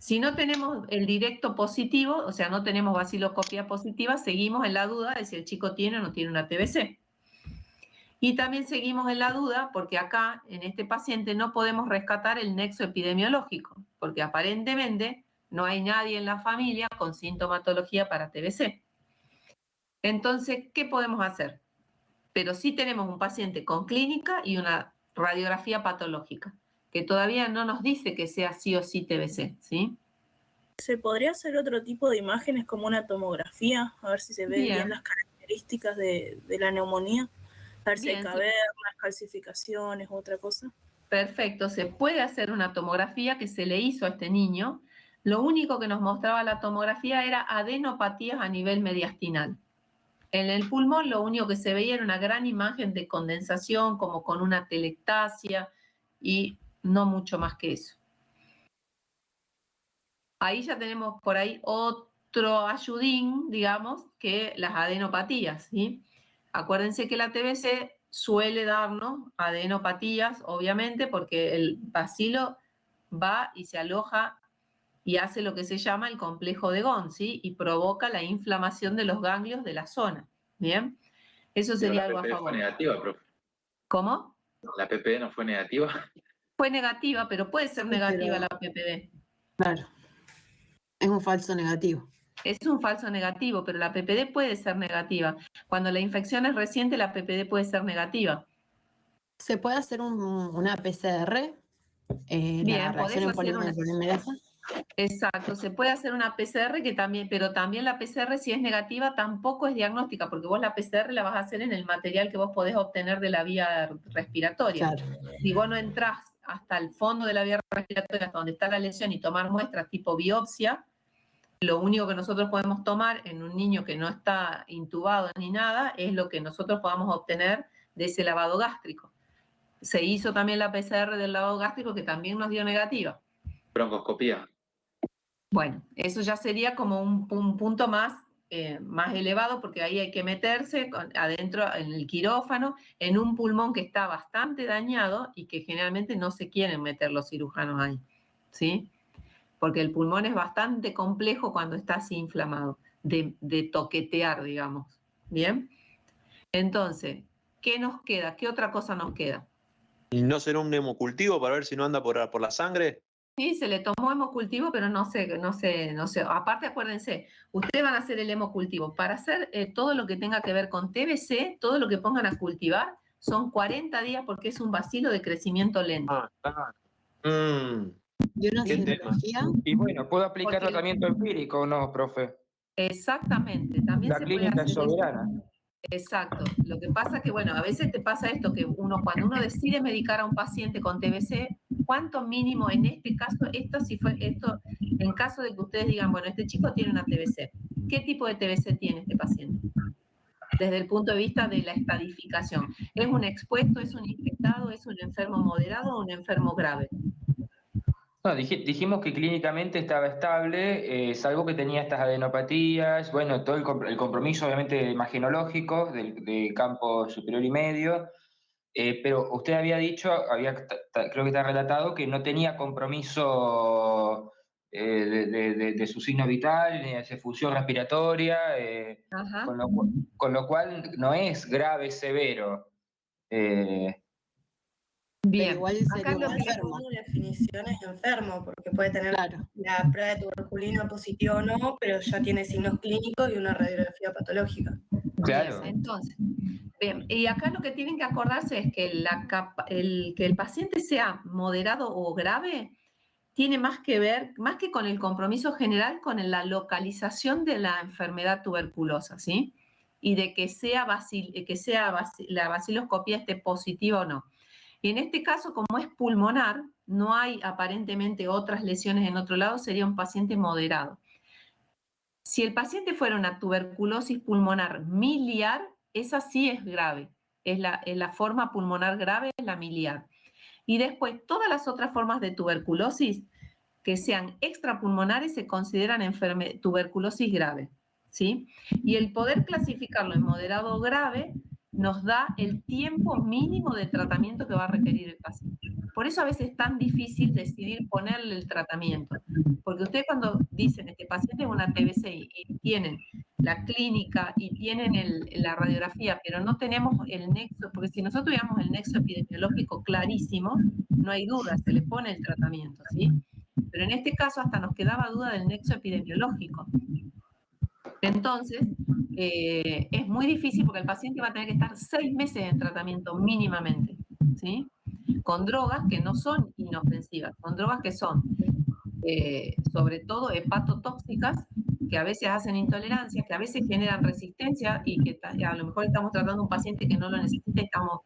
Si no tenemos el directo positivo, o sea, no tenemos baciloscopía positiva, seguimos en la duda de si el chico tiene o no tiene una TBC. Y también seguimos en la duda porque acá, en este paciente, no podemos rescatar el nexo epidemiológico, porque aparentemente no hay nadie en la familia con sintomatología para TBC. Entonces, ¿qué podemos hacer? Pero sí tenemos un paciente con clínica y una radiografía patológica, que todavía no nos dice que sea sí o sí TBC, ¿sí? ¿Se podría hacer otro tipo de imágenes como una tomografía? A ver si se ven bien las características de la neumonía. A ver si hay cavernas, calcificaciones, otra cosa. Perfecto, se puede hacer una tomografía que se le hizo a este niño. Lo único que nos mostraba la tomografía era adenopatías a nivel mediastinal. En el pulmón lo único que se veía era una gran imagen de condensación, como con una telectasia, y no mucho más que eso. Ahí ya tenemos por ahí otro ayudín, digamos, que las adenopatías, ¿sí? Acuérdense que la TBC suele darnos adenopatías, obviamente, porque el bacilo va y se aloja y hace lo que se llama el complejo de Ghon, ¿sí? Y provoca la inflamación de los ganglios de la zona, ¿bien? Eso sería algo a favor. ¿La PPD fue negativa, profe? ¿Cómo? ¿La PPD no fue negativa? Fue negativa, pero puede ser negativa la PPD. Claro. Es un falso negativo. Es un falso negativo, pero la PPD puede ser negativa. Cuando la infección es reciente, la PPD puede ser negativa. ¿Se puede hacer una PCR? Bien, podés hacer una. Polimerasa. Exacto, se puede hacer una PCR que también, pero también la PCR si es negativa tampoco es diagnóstica, porque vos la PCR la vas a hacer en el material que vos podés obtener de la vía respiratoria. Claro. Si vos no entrás hasta el fondo de la vía respiratoria, hasta donde está la lesión, y tomar muestras tipo biopsia, lo único que nosotros podemos tomar en un niño que no está intubado ni nada es lo que nosotros podamos obtener de ese lavado gástrico. Se hizo también la PCR del lavado gástrico que también nos dio negativa. Broncoscopía. Bueno, eso ya sería como un punto más elevado, porque ahí hay que meterse adentro en el quirófano, en un pulmón que está bastante dañado y que generalmente no se quieren meter los cirujanos ahí, ¿sí? Porque el pulmón es bastante complejo cuando está así inflamado, de toquetear, digamos, ¿bien? Entonces, ¿qué nos queda? ¿Qué otra cosa nos queda? ¿Y no será un hemocultivo para ver si no anda por la sangre? Sí, se le tomó hemocultivo, pero no sé. Aparte, acuérdense, ustedes van a hacer el hemocultivo. Para hacer todo lo que tenga que ver con TBC, todo lo que pongan a cultivar, son 40 días porque es un bacilo de crecimiento lento. Ah, claro. ¿Y una serología? Y bueno, ¿puedo aplicar tratamiento empírico o no, profe? Exactamente. También La se puede clínica hacer es soberana. eso. Exacto. Lo que pasa es que, bueno, a veces te pasa esto, que cuando uno decide medicar a un paciente con TBC, ¿cuánto mínimo en este caso, en caso de que ustedes digan, bueno, este chico tiene una TBC, ¿qué tipo de TBC tiene este paciente? Desde el punto de vista de la estadificación. ¿Es un expuesto, es un infectado, es un enfermo moderado o un enfermo grave? No, dijimos que clínicamente estaba estable, salvo que tenía estas adenopatías, bueno, todo el compromiso obviamente imagenológico del campo superior y medio, pero usted había dicho, creo que está relatado, que no tenía compromiso de su signo vital, ni de su función respiratoria, con lo cual no es grave, severo. Bien, igual acá sería lo que enfermo. Como definición es enfermo, porque puede tener Claro. la prueba de tuberculina positiva o no, pero ya tiene signos clínicos y una radiografía patológica. Claro. Bien, entonces, bien, y acá lo que tienen que acordarse es que que el paciente sea moderado o grave tiene más que ver, más que con el compromiso general, con la localización de la enfermedad tuberculosa, ¿sí? Y de que la baciloscopía esté positiva o no. Y en este caso, como es pulmonar, no hay aparentemente otras lesiones en otro lado, sería un paciente moderado. Si el paciente fuera una tuberculosis pulmonar miliar, esa sí es grave. Es la forma pulmonar grave, es la miliar. Y después, todas las otras formas de tuberculosis que sean extrapulmonares se consideran tuberculosis grave, ¿sí? Y el poder clasificarlo en moderado o grave nos da el tiempo mínimo de tratamiento que va a requerir el paciente. Por eso a veces es tan difícil decidir ponerle el tratamiento, porque ustedes cuando dicen este paciente es una TBC y tienen la clínica y tienen la radiografía, pero no tenemos el nexo, porque si nosotros tuviéramos el nexo epidemiológico clarísimo, no hay duda, se le pone el tratamiento, ¿sí? Pero en este caso hasta nos quedaba duda del nexo epidemiológico. Entonces, es muy difícil porque el paciente va a tener que estar 6 meses en tratamiento mínimamente, ¿sí? Con drogas que no son inofensivas, son drogas que son sobre todo hepatotóxicas, que a veces hacen intolerancia, que a veces generan resistencia y que a lo mejor estamos tratando a un paciente que no lo necesita, estamos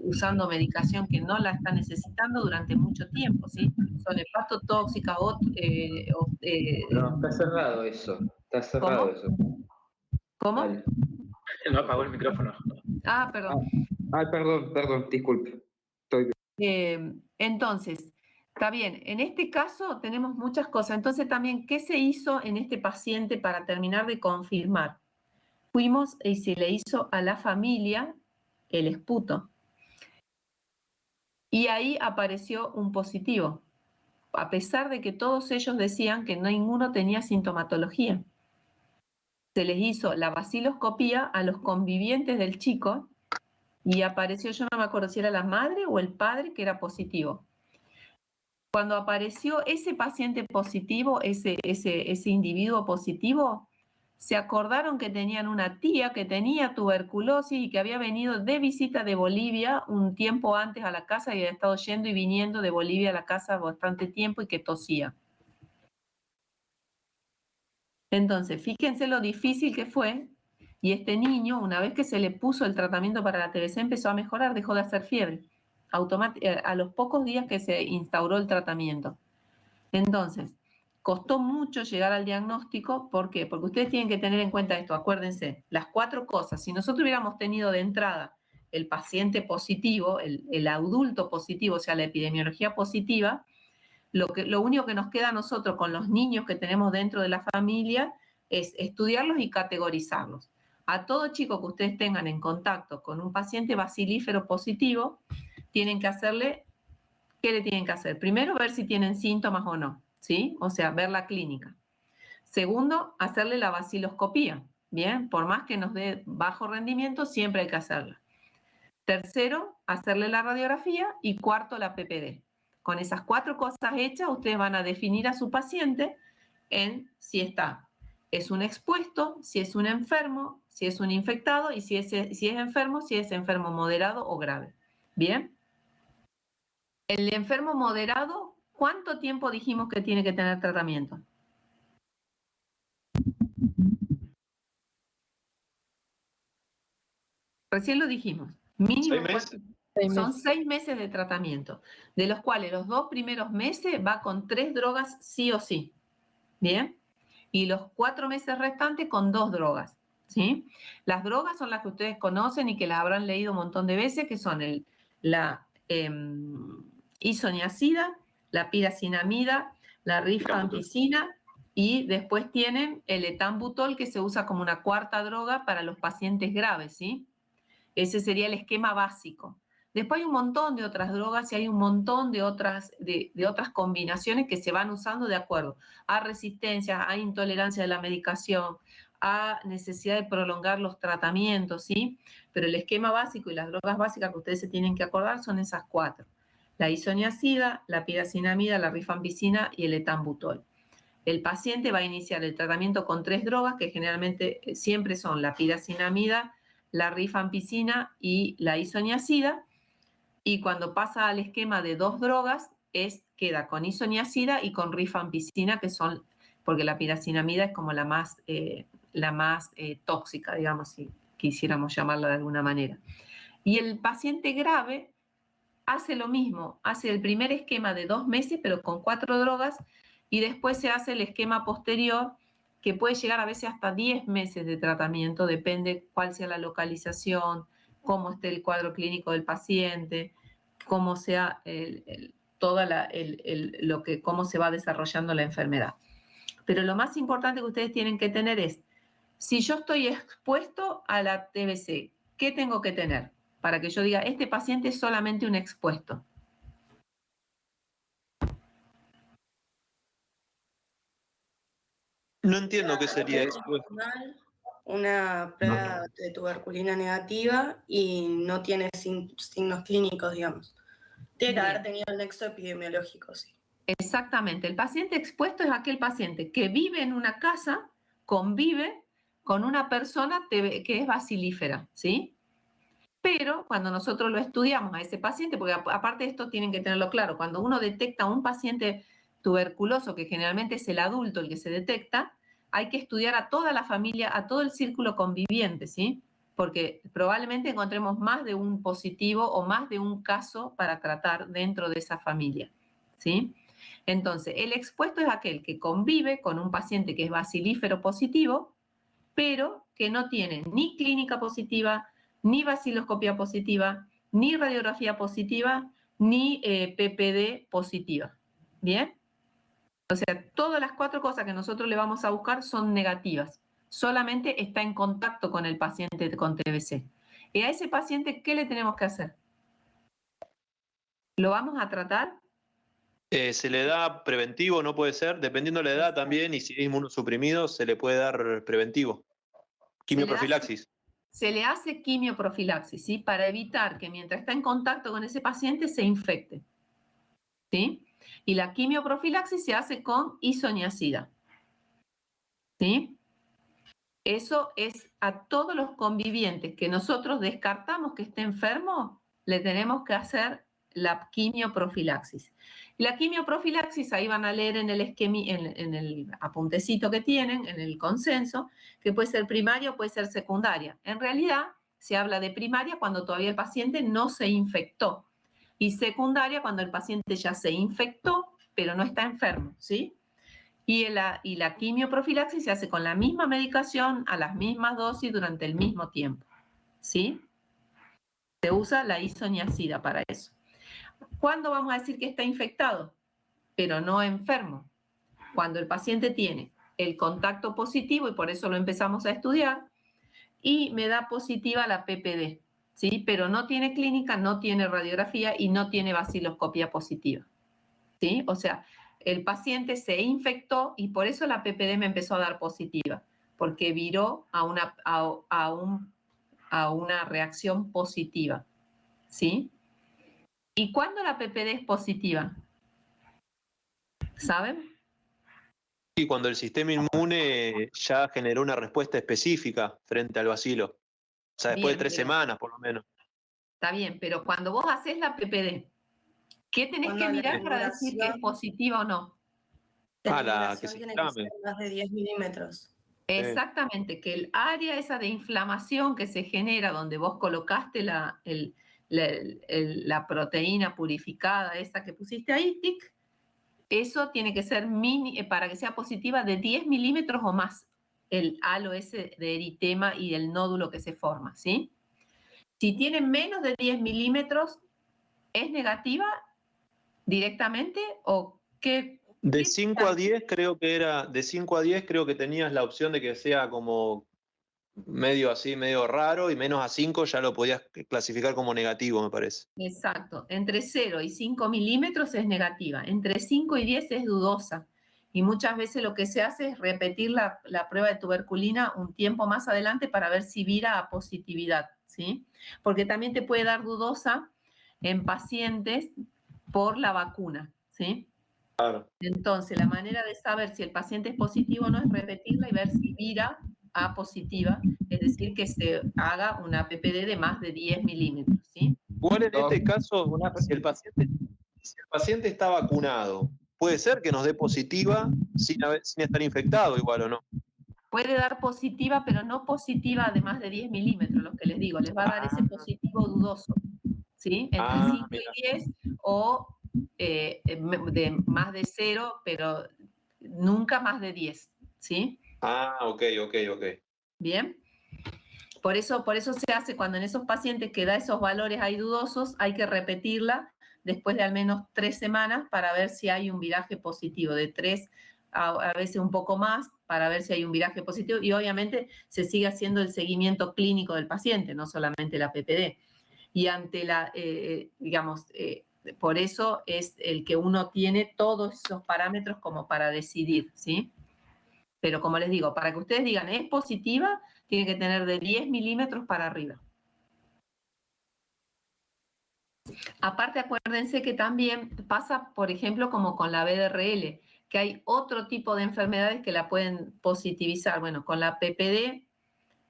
usando medicación que no la está necesitando durante mucho tiempo, ¿sí? Son hepatotóxicas No, está cerrado eso. Está cerrado eso. ¿Cómo? Dale. No apagó el micrófono. Ah, perdón. Ay, perdón, disculpe. Entonces, está bien, en este caso tenemos muchas cosas. Entonces también, ¿qué se hizo en este paciente para terminar de confirmar? Fuimos y se le hizo a la familia el esputo. Y ahí apareció un positivo, a pesar de que todos ellos decían que ninguno tenía sintomatología. Se les hizo la baciloscopía a los convivientes del chico y apareció, yo no me acuerdo si era la madre o el padre que era positivo. Cuando apareció ese paciente positivo, ese individuo positivo, se acordaron que tenían una tía que tenía tuberculosis y que había venido de visita de Bolivia un tiempo antes a la casa y había estado yendo y viniendo de Bolivia a la casa bastante tiempo y que tosía. Entonces, fíjense lo difícil que fue, y este niño, una vez que se le puso el tratamiento para la TBC, empezó a mejorar, dejó de hacer fiebre, a los pocos días que se instauró el tratamiento. Entonces, costó mucho llegar al diagnóstico, ¿por qué? Porque ustedes tienen que tener en cuenta esto, acuérdense, las 4 cosas. Si nosotros hubiéramos tenido de entrada el paciente positivo, el adulto positivo, o sea, la epidemiología positiva, lo único que nos queda a nosotros con los niños que tenemos dentro de la familia es estudiarlos y categorizarlos. A todo chico que ustedes tengan en contacto con un paciente bacilífero positivo, tienen que hacerle, ¿qué le tienen que hacer? Primero, ver si tienen síntomas o no, ¿sí? O sea, ver la clínica. Segundo, hacerle la baciloscopía, ¿bien? Por más que nos dé bajo rendimiento, siempre hay que hacerla. Tercero, hacerle la radiografía y cuarto, la PPD. Con esas 4 cosas hechas, ustedes van a definir a su paciente en si es un expuesto, si es un enfermo, si es un infectado y si es enfermo moderado o grave. ¿Bien? El enfermo moderado, ¿cuánto tiempo dijimos que tiene que tener tratamiento? Recién lo dijimos. Mínimo 6 meses. Son 6 meses de tratamiento, de los cuales los 2 primeros meses va con 3 drogas sí o sí. ¿Bien? Y los 4 meses restantes con 2 drogas. ¿Sí? Las drogas son las que ustedes conocen y que las habrán leído un montón de veces, que son la isoniazida, la piracinamida, la rifampicina, y después tienen el etambutol, que se usa como una cuarta droga para los pacientes graves, ¿sí? Ese sería el esquema básico. Después hay un montón de otras drogas y hay un montón de otras combinaciones que se van usando de acuerdo a resistencia, a intolerancia de la medicación, a necesidad de prolongar los tratamientos, ¿sí? Pero el esquema básico y las drogas básicas que ustedes se tienen que acordar son esas 4. La isoniazida, la piracinamida, la rifampicina y el etambutol. El paciente va a iniciar el tratamiento con 3 drogas que generalmente siempre son la piracinamida, la rifampicina y la isoniazida, y cuando pasa al esquema de 2 drogas, queda con isoniazida y con rifampicina, que son, porque la piracinamida es como la más tóxica, digamos, si quisiéramos llamarla de alguna manera. Y el paciente grave hace lo mismo, hace el primer esquema de 2 meses, pero con 4 drogas, y después se hace el esquema posterior, que puede llegar a veces hasta 10 meses de tratamiento, depende cuál sea la localización, cómo esté el cuadro clínico del paciente, cómo sea cómo se va desarrollando la enfermedad. Pero lo más importante que ustedes tienen que tener es, si yo estoy expuesto a la TBC, ¿qué tengo que tener? Para que yo diga, este paciente es solamente un expuesto. No entiendo qué sería expuesto. Una prueba de tuberculina negativa y no tiene signos clínicos, digamos. Tiene que haber tenido el nexo epidemiológico, sí. Exactamente. El paciente expuesto es aquel paciente que vive en una casa, convive con una persona que es bacilífera, ¿sí? Pero cuando nosotros lo estudiamos a ese paciente, porque aparte de esto tienen que tenerlo claro, cuando uno detecta a un paciente tuberculoso, que generalmente es el adulto el que se detecta, hay que estudiar a toda la familia, a todo el círculo conviviente, ¿sí? Porque probablemente encontremos más de un positivo o más de un caso para tratar dentro de esa familia, ¿sí? Entonces, el expuesto es aquel que convive con un paciente que es bacilífero positivo, pero que no tiene ni clínica positiva, ni baciloscopia positiva, ni radiografía positiva, ni PPD positiva. ¿Bien? O sea, todas las 4 cosas que nosotros le vamos a buscar son negativas. Solamente está en contacto con el paciente con TBC. Y a ese paciente, ¿qué le tenemos que hacer? ¿Lo vamos a tratar? ¿Se le da preventivo? ¿No puede ser? Dependiendo de la edad también, y si es inmunosuprimido, se le puede dar preventivo. Quimioprofilaxis. Se le hace quimioprofilaxis, ¿sí? Para evitar que mientras está en contacto con ese paciente se infecte, ¿sí? Y la quimioprofilaxis se hace con isoniazida, ¿sí? Eso es a todos los convivientes que nosotros descartamos que esté enfermo, le tenemos que hacer la quimioprofilaxis. La quimioprofilaxis, ahí van a leer en el apuntecito que tienen, en el consenso, que puede ser primaria o puede ser secundaria. En realidad, se habla de primaria cuando todavía el paciente no se infectó, y secundaria cuando el paciente ya se infectó, pero no está enfermo, ¿sí? Y la quimioprofilaxis se hace con la misma medicación, a las mismas dosis, durante el mismo tiempo, ¿sí? Se usa la isoniazida para eso. ¿Cuándo vamos a decir que está infectado, pero no enfermo? Cuando el paciente tiene el contacto positivo, y por eso lo empezamos a estudiar, y me da positiva la PPD, ¿sí? Pero no tiene clínica, no tiene radiografía y no tiene baciloscopia positiva, ¿sí? O sea, el paciente se infectó y por eso la PPD me empezó a dar positiva, porque viró a una reacción positiva, ¿sí? ¿Y cuándo la PPD es positiva? ¿Saben? Y cuando el sistema inmune ya generó una respuesta específica frente al bacilo. O sea, después de 3 semanas, por lo menos. Está bien, pero cuando vos haces la PPD, ¿qué tenés que mirar para decir que es positiva o no? La que tiene que ser más de 10 milímetros. Exactamente, que el área esa de inflamación que se genera donde vos colocaste la proteína purificada, esa que pusiste ahí, tic, eso tiene que ser para que sea positiva de 10 milímetros o más, el halo ese de eritema y el nódulo que se forma, ¿sí? Si tiene menos de 10 milímetros, es negativa directamente o qué? De 5 a 10 creo que era, de 5 a 10 creo que tenías la opción de que sea como medio así, medio raro, y menos a 5 ya lo podías clasificar como negativo, me parece. Exacto, entre 0 y 5 milímetros es negativa, entre 5 y 10 es dudosa. Y muchas veces lo que se hace es repetir la prueba de tuberculina un tiempo más adelante para ver si vira a positividad, ¿sí? Porque también te puede dar dudosa en pacientes por la vacuna, ¿sí? Claro. Entonces, la manera de saber si el paciente es positivo o no es repetirla y ver si vira a positiva, es decir, que se haga una PPD de más de 10 milímetros, ¿sí? Igual en este caso, si el paciente está vacunado, puede ser que nos dé positiva sin estar infectado igual, ¿o no? Puede dar positiva, pero no positiva de más de 10 milímetros, lo que les digo, les va a dar ese positivo dudoso, ¿sí? Entre 5 y 10 o de más de 0, pero nunca más de 10, ¿sí? Ok. Bien. Por eso se hace cuando en esos pacientes que da esos valores hay dudosos, hay que repetirla después de al menos 3 semanas para ver si hay un viraje positivo, de 3 a veces un poco más, para ver si hay un viraje positivo, y obviamente se sigue haciendo el seguimiento clínico del paciente, no solamente la PPD. Y ante por eso es el que uno tiene todos esos parámetros como para decidir, ¿sí? Pero como les digo, para que ustedes digan es positiva, tiene que tener de 10 milímetros para arriba. Aparte, acuérdense que también pasa, por ejemplo, como con la BDRL, que hay otro tipo de enfermedades que la pueden positivizar. Bueno, con la PPD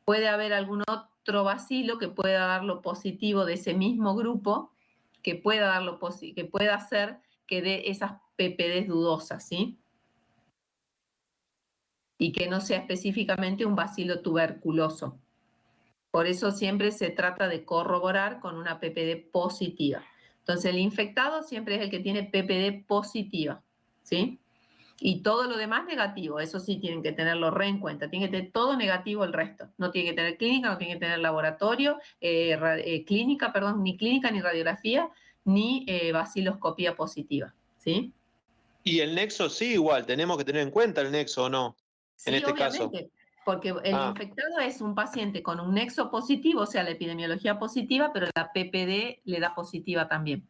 puede haber algún otro bacilo que pueda dar lo positivo de ese mismo grupo, que pueda hacer que dé esas PPDs dudosas, ¿sí? Y que no sea específicamente un bacilo tuberculoso. Por eso siempre se trata de corroborar con una PPD positiva. Entonces el infectado siempre es el que tiene PPD positiva, ¿sí? Y todo lo demás negativo, eso sí tienen que tenerlo re en cuenta, tiene que tener todo negativo el resto. No tiene que tener clínica, no tiene que tener laboratorio, ni clínica, ni radiografía, ni baciloscopía positiva, ¿sí? Y el nexo sí, igual, tenemos que tener en cuenta el nexo, ¿o no? Sí, en este obviamente, caso. porque el infectado es un paciente con un nexo positivo, o sea, la epidemiología positiva, pero la PPD le da positiva también,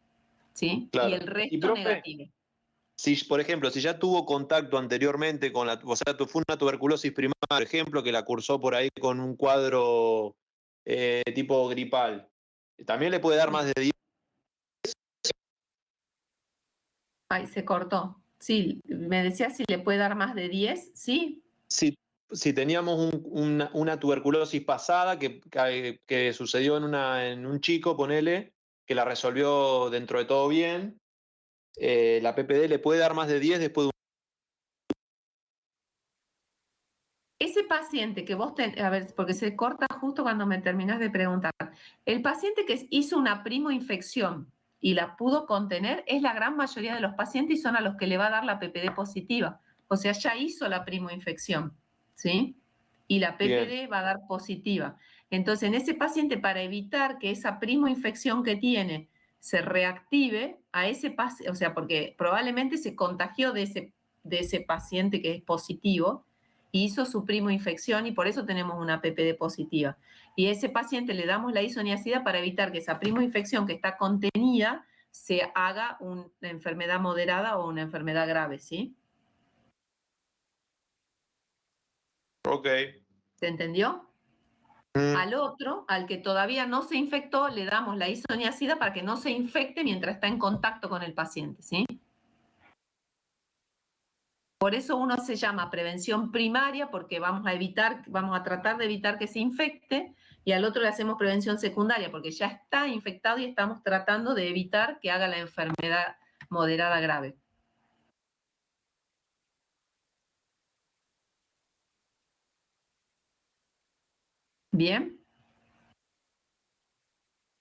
¿sí? Claro. Y el resto profe, negativo. Si, por ejemplo, si ya tuvo contacto anteriormente con o sea, fue una tuberculosis primaria, por ejemplo, que la cursó por ahí con un cuadro tipo gripal, ¿también le puede dar más de 10? Ay, se cortó. Sí, me decía si le puede dar más de 10, sí. Si teníamos una tuberculosis pasada que sucedió en un chico, ponele, que la resolvió dentro de todo bien, la PPD le puede dar más de 10 después de Ese paciente que vos a ver, porque se corta justo cuando me terminas de preguntar. El paciente que hizo una primoinfección y la pudo contener es la gran mayoría de los pacientes y son a los que le va a dar la PPD positiva. O sea, ya hizo la primoinfección, ¿sí? Y la PPD va a dar positiva. Entonces, en ese paciente, para evitar que esa primoinfección que tiene se reactive a ese paciente, o sea, porque probablemente se contagió de ese paciente que es positivo, hizo su primoinfección y por eso tenemos una PPD positiva. Y a ese paciente le damos la isoniazida para evitar que esa primoinfección que está contenida se haga una enfermedad moderada o una enfermedad grave, ¿sí? Ok. ¿Se entendió? Al otro, al que todavía no se infectó, le damos la isoniazida para que no se infecte mientras está en contacto con el paciente, ¿sí? Por eso uno se llama prevención primaria, porque vamos a tratar de evitar que se infecte, y al otro le hacemos prevención secundaria, porque ya está infectado y estamos tratando de evitar que haga la enfermedad moderada grave. ¿Bien?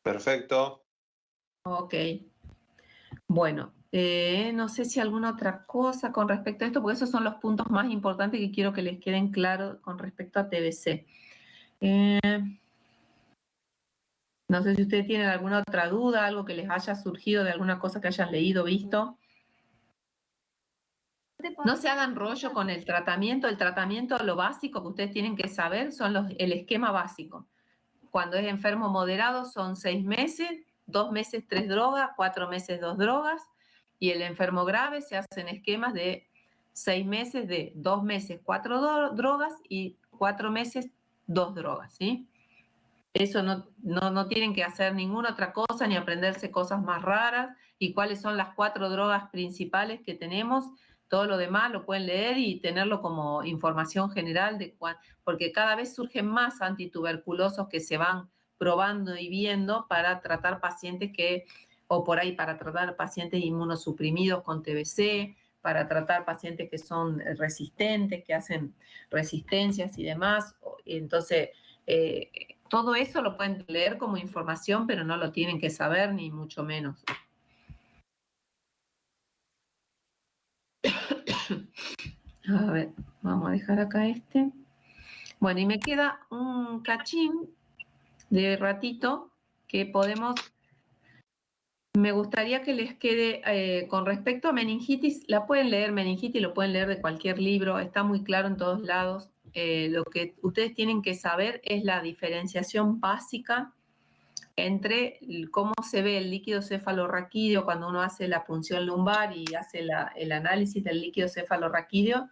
Perfecto. Ok. Bueno, no sé si alguna otra cosa con respecto a esto, porque esos son los puntos más importantes que quiero que les queden claros con respecto a TBC. No sé si ustedes tienen alguna otra duda, algo que les haya surgido de alguna cosa que hayan leído, visto. No se hagan rollo con el tratamiento. El tratamiento, lo básico que ustedes tienen que saber son el esquema básico. Cuando es enfermo moderado son 6 meses, 2 meses 3 drogas, 4 meses 2 drogas, y el enfermo grave se hacen esquemas de 6 meses, de 2 meses 4 drogas y 4 meses 2 drogas, ¿sí? Eso no tienen que hacer ninguna otra cosa ni aprenderse cosas más raras y cuáles son las 4 drogas principales que tenemos. Todo lo demás lo pueden leer y tenerlo como información general, porque cada vez surgen más antituberculosos que se van probando y viendo para tratar pacientes o por ahí para tratar pacientes inmunosuprimidos con TBC, para tratar pacientes que son resistentes, que hacen resistencias y demás. Entonces, todo eso lo pueden leer como información, pero no lo tienen que saber, ni mucho menos. A ver, vamos a dejar acá este. Bueno, y me queda un cachín de ratito que podemos... Me gustaría que les quede, con respecto a meningitis, la pueden leer, meningitis lo pueden leer de cualquier libro, está muy claro en todos lados. Lo que ustedes tienen que saber es la diferenciación básica entre cómo se ve el líquido cefalorraquídeo cuando uno hace la punción lumbar y hace el análisis del líquido cefalorraquídeo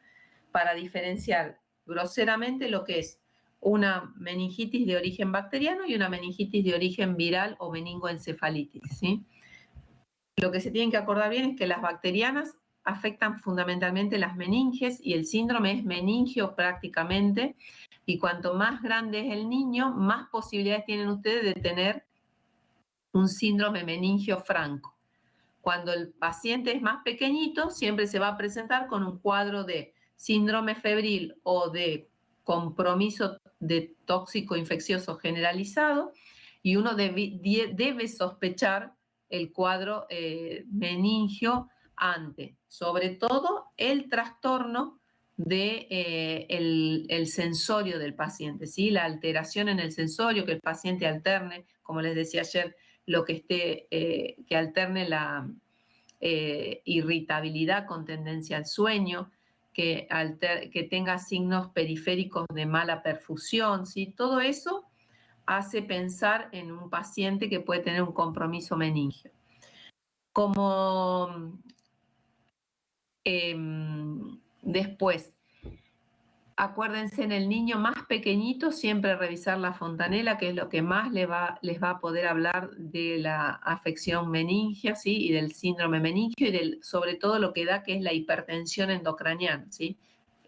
para diferenciar groseramente lo que es una meningitis de origen bacteriano y una meningitis de origen viral o meningoencefalitis, ¿sí? Lo que se tienen que acordar bien es que las bacterianas afectan fundamentalmente las meninges y el síndrome es meningio prácticamente, y cuanto más grande es el niño, más posibilidades tienen ustedes de tener un síndrome meningio franco. Cuando el paciente es más pequeñito, siempre se va a presentar con un cuadro de síndrome febril o de compromiso de tóxico infeccioso generalizado, y uno debe sospechar el cuadro meningio antes, sobre todo el trastorno el sensorio del paciente, ¿sí? La alteración en el sensorio, que el paciente alterne, como les decía ayer, lo que que alterne la irritabilidad con tendencia al sueño, que tenga signos periféricos de mala perfusión, ¿sí? Todo eso hace pensar en un paciente que puede tener un compromiso meningio. Como después, acuérdense, en el niño más pequeñito siempre revisar la fontanela, que es lo que más les va a poder hablar de la afección meningia, ¿sí? Y del síndrome meningio y sobre todo lo que da, que es la hipertensión endocraniana, ¿sí?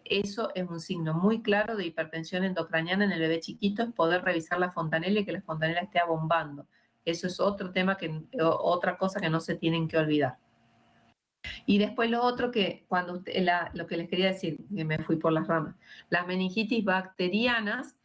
Eso es un signo muy claro de hipertensión endocraniana en el bebé chiquito, es poder revisar la fontanela y que la fontanela esté abombando. Eso es otro tema, otra cosa que no se tienen que olvidar. Y después lo otro que, lo que les quería decir, que me fui por las ramas, las meningitis bacterianas,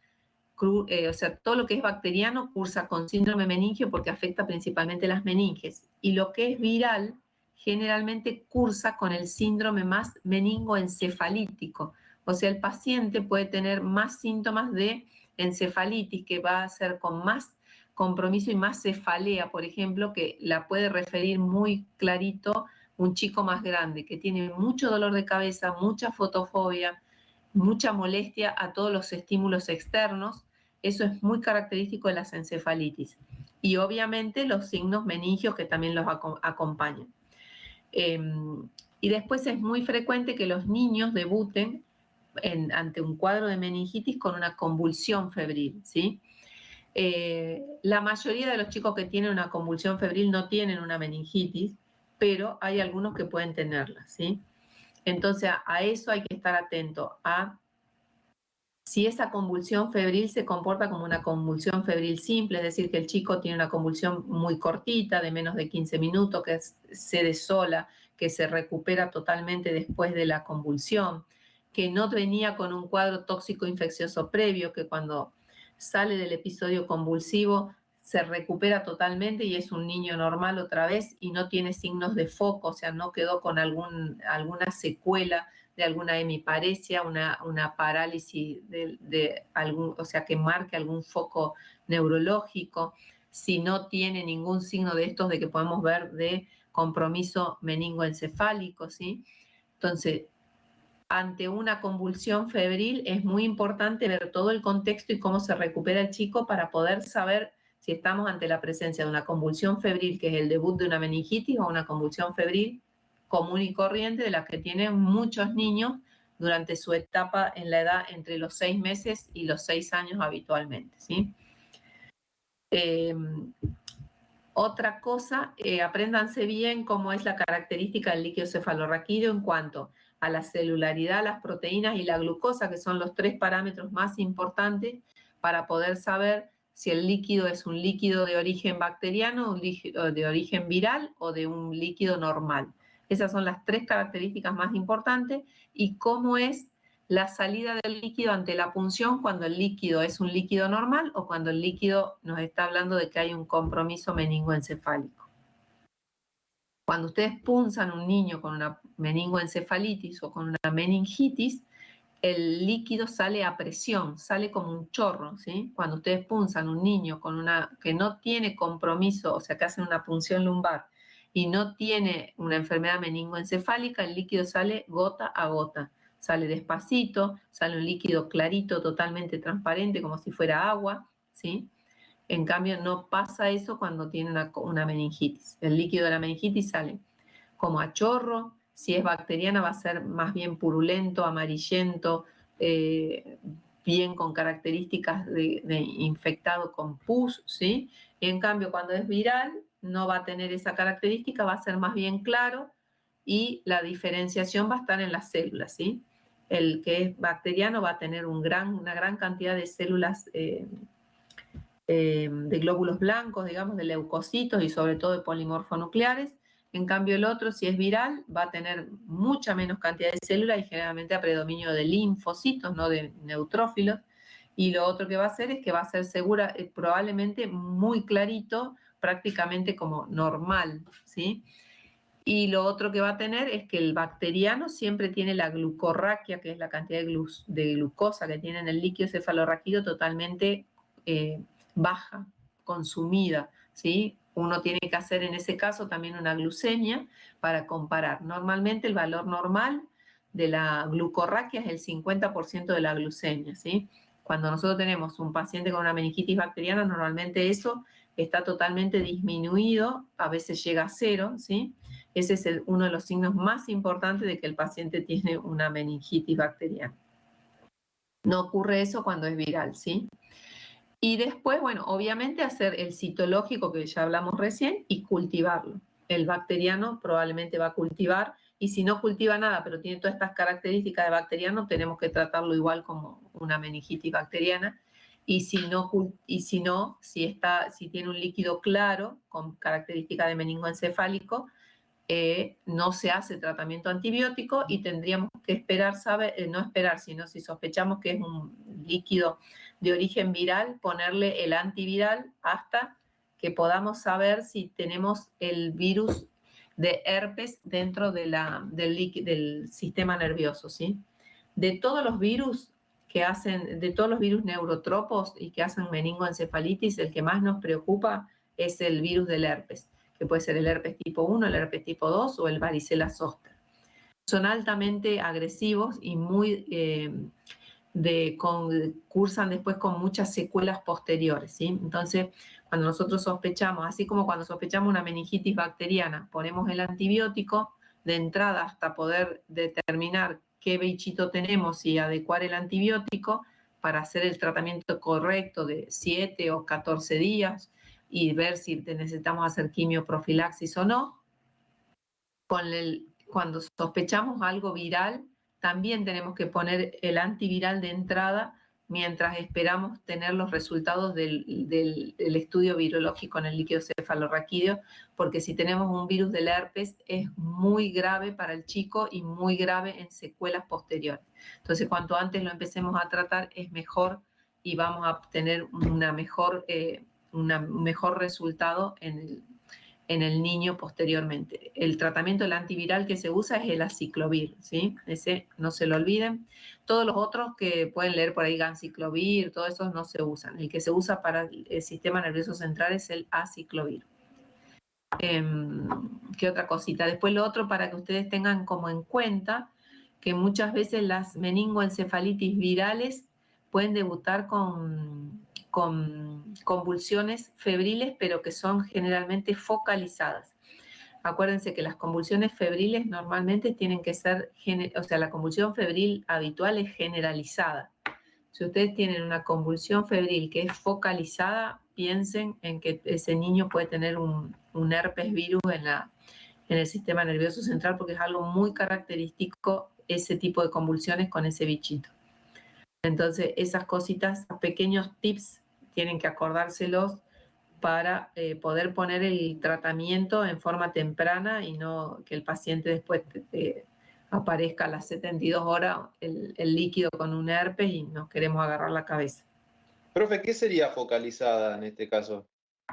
o sea, todo lo que es bacteriano cursa con síndrome meningio porque afecta principalmente las meninges. Y lo que es viral generalmente cursa con el síndrome más meningoencefalítico. O sea, el paciente puede tener más síntomas de encefalitis, que va a ser con más compromiso y más cefalea, por ejemplo, que la puede referir muy clarito un chico más grande, que tiene mucho dolor de cabeza, mucha fotofobia, mucha molestia a todos los estímulos externos. Eso es muy característico de las encefalitis. Y obviamente los signos meningios que también los acompañan. Y después es muy frecuente que los niños debuten ante un cuadro de meningitis con una convulsión febril, ¿sí? La mayoría de los chicos que tienen una convulsión febril no tienen una meningitis, pero hay algunos que pueden tenerla, ¿sí? Entonces a eso hay que estar atento, a si esa convulsión febril se comporta como una convulsión febril simple, es decir, que el chico tiene una convulsión muy cortita, de menos de 15 minutos, que cede sola, que se recupera totalmente después de la convulsión, que no venía con un cuadro tóxico infeccioso previo, que cuando sale del episodio convulsivo se recupera totalmente y es un niño normal otra vez y no tiene signos de foco, o sea, no quedó con alguna secuela de alguna hemiparesia, una parálisis o sea, que marque algún foco neurológico. si no tiene ningún signo de estos de que podemos ver de compromiso meningoencefálico, ¿sí? Entonces, ante una convulsión febril es muy importante ver todo el contexto y cómo se recupera el chico para poder saber si estamos ante la presencia de una convulsión febril, que es el debut de una meningitis, o una convulsión febril común y corriente de las que tienen muchos niños durante su etapa en la edad entre los 6 meses y los 6 años habitualmente, ¿sí? Otra cosa, apréndanse bien cómo es la característica del líquido cefalorraquídeo en cuanto a la celularidad, las proteínas y la glucosa, que son los 3 parámetros más importantes para poder saber si el líquido es un líquido de origen bacteriano, un líquido de origen viral o de un líquido normal. Esas son las 3 características más importantes y cómo es la salida del líquido ante la punción cuando el líquido es un líquido normal o cuando el líquido nos está hablando de que hay un compromiso meningoencefálico. Cuando ustedes punzan a un niño con una meningoencefalitis o con una meningitis, el líquido sale a presión, sale como un chorro, ¿sí? Cuando ustedes punzan a un niño con que no tiene compromiso, o sea, que hacen una punción lumbar y no tiene una enfermedad meningoencefálica, el líquido sale gota a gota. Sale despacito, sale un líquido clarito, totalmente transparente, como si fuera agua, ¿sí? En cambio, no pasa eso cuando tiene una meningitis. El líquido de la meningitis sale como a chorro. Si es bacteriana va a ser más bien purulento, amarillento, bien con características de infectado con pus, ¿sí? Y en cambio, cuando es viral, no va a tener esa característica, va a ser más bien claro y la diferenciación va a estar en las células, ¿sí? El que es bacteriano va a tener una gran cantidad de células de glóbulos blancos, digamos, de leucocitos y sobre todo de polimorfonucleares. En cambio, el otro, si es viral, va a tener mucha menos cantidad de células y generalmente a predominio de linfocitos, no de neutrófilos. Y lo otro que va a hacer es que va a ser segura, probablemente muy clarito, prácticamente como normal, ¿sí? Y lo otro que va a tener es que el bacteriano siempre tiene la glucorraquia, que es la cantidad de glucosa que tiene en el líquido cefalorraquídeo totalmente baja, consumida, ¿sí? Uno tiene que hacer en ese caso también una glucemia para comparar. Normalmente el valor normal de la glucorraquia es el 50% de la glucemia, ¿sí? Cuando nosotros tenemos un paciente con una meningitis bacteriana, normalmente eso está totalmente disminuido, a veces llega a 0, ¿sí? Ese es uno de los signos más importantes de que el paciente tiene una meningitis bacteriana. No ocurre eso cuando es viral, ¿sí? Y después, bueno, obviamente hacer el citológico que ya hablamos recién y cultivarlo. El bacteriano probablemente va a cultivar y si no cultiva nada, pero tiene todas estas características de bacteriano, tenemos que tratarlo igual como una meningitis bacteriana. Y si tiene un líquido claro con característica de meningoencefálico, no se hace tratamiento antibiótico y tendríamos que esperar, no esperar, sino si sospechamos que es un líquido de origen viral, ponerle el antiviral hasta que podamos saber si tenemos el virus de herpes dentro del sistema nervioso, ¿sí? De todos los virus neurotropos y que hacen meningoencefalitis, el que más nos preocupa es el virus del herpes, que puede ser el herpes tipo 1, el herpes tipo 2 o el varicela zoster. Son altamente agresivos y cursan después con muchas secuelas posteriores, ¿sí? Entonces, cuando nosotros sospechamos, así como cuando sospechamos una meningitis bacteriana, ponemos el antibiótico de entrada hasta poder determinar qué bichito tenemos y adecuar el antibiótico para hacer el tratamiento correcto de 7 o 14 días y ver si necesitamos hacer quimioprofilaxis o no. Cuando sospechamos algo viral, también tenemos que poner el antiviral de entrada mientras esperamos tener los resultados del estudio virológico en el líquido cefalorraquídeo, porque si tenemos un virus del herpes es muy grave para el chico y muy grave en secuelas posteriores. Entonces, cuanto antes lo empecemos a tratar es mejor y vamos a obtener un mejor resultado en el niño posteriormente. El tratamiento del antiviral que se usa es el aciclovir, ¿sí? Ese no se lo olviden. Todos los otros que pueden leer por ahí, ganciclovir, todos esos no se usan. El que se usa para el sistema nervioso central es el aciclovir. ¿Qué otra cosita? Después lo otro para que ustedes tengan como en cuenta que muchas veces las meningoencefalitis virales pueden debutar con convulsiones febriles, pero que son generalmente focalizadas. Acuérdense que las convulsiones febriles normalmente tienen que ser, o sea, la convulsión febril habitual es generalizada. Si ustedes tienen una convulsión febril que es focalizada, piensen en que ese niño puede tener un herpes virus en el sistema nervioso central, porque es algo muy característico ese tipo de convulsiones con ese bichito. Entonces, esas cositas, pequeños tips, tienen que acordárselos para poder poner el tratamiento en forma temprana y no que el paciente después aparezca a las 72 horas el líquido con un herpes y nos queremos agarrar la cabeza. Profe, ¿qué sería focalizada en este caso?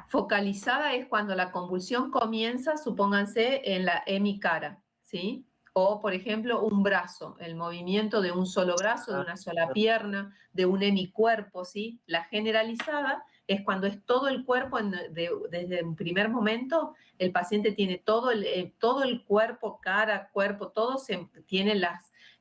Focalizada es cuando la convulsión comienza, supónganse, en la hemicara, ¿sí? O, por ejemplo, un brazo, el movimiento de un solo brazo, de una sola pierna, de un hemicuerpo, ¿sí? La generalizada es cuando es todo el cuerpo, desde un primer momento, el paciente tiene todo el cuerpo, cara, cuerpo, todo tiene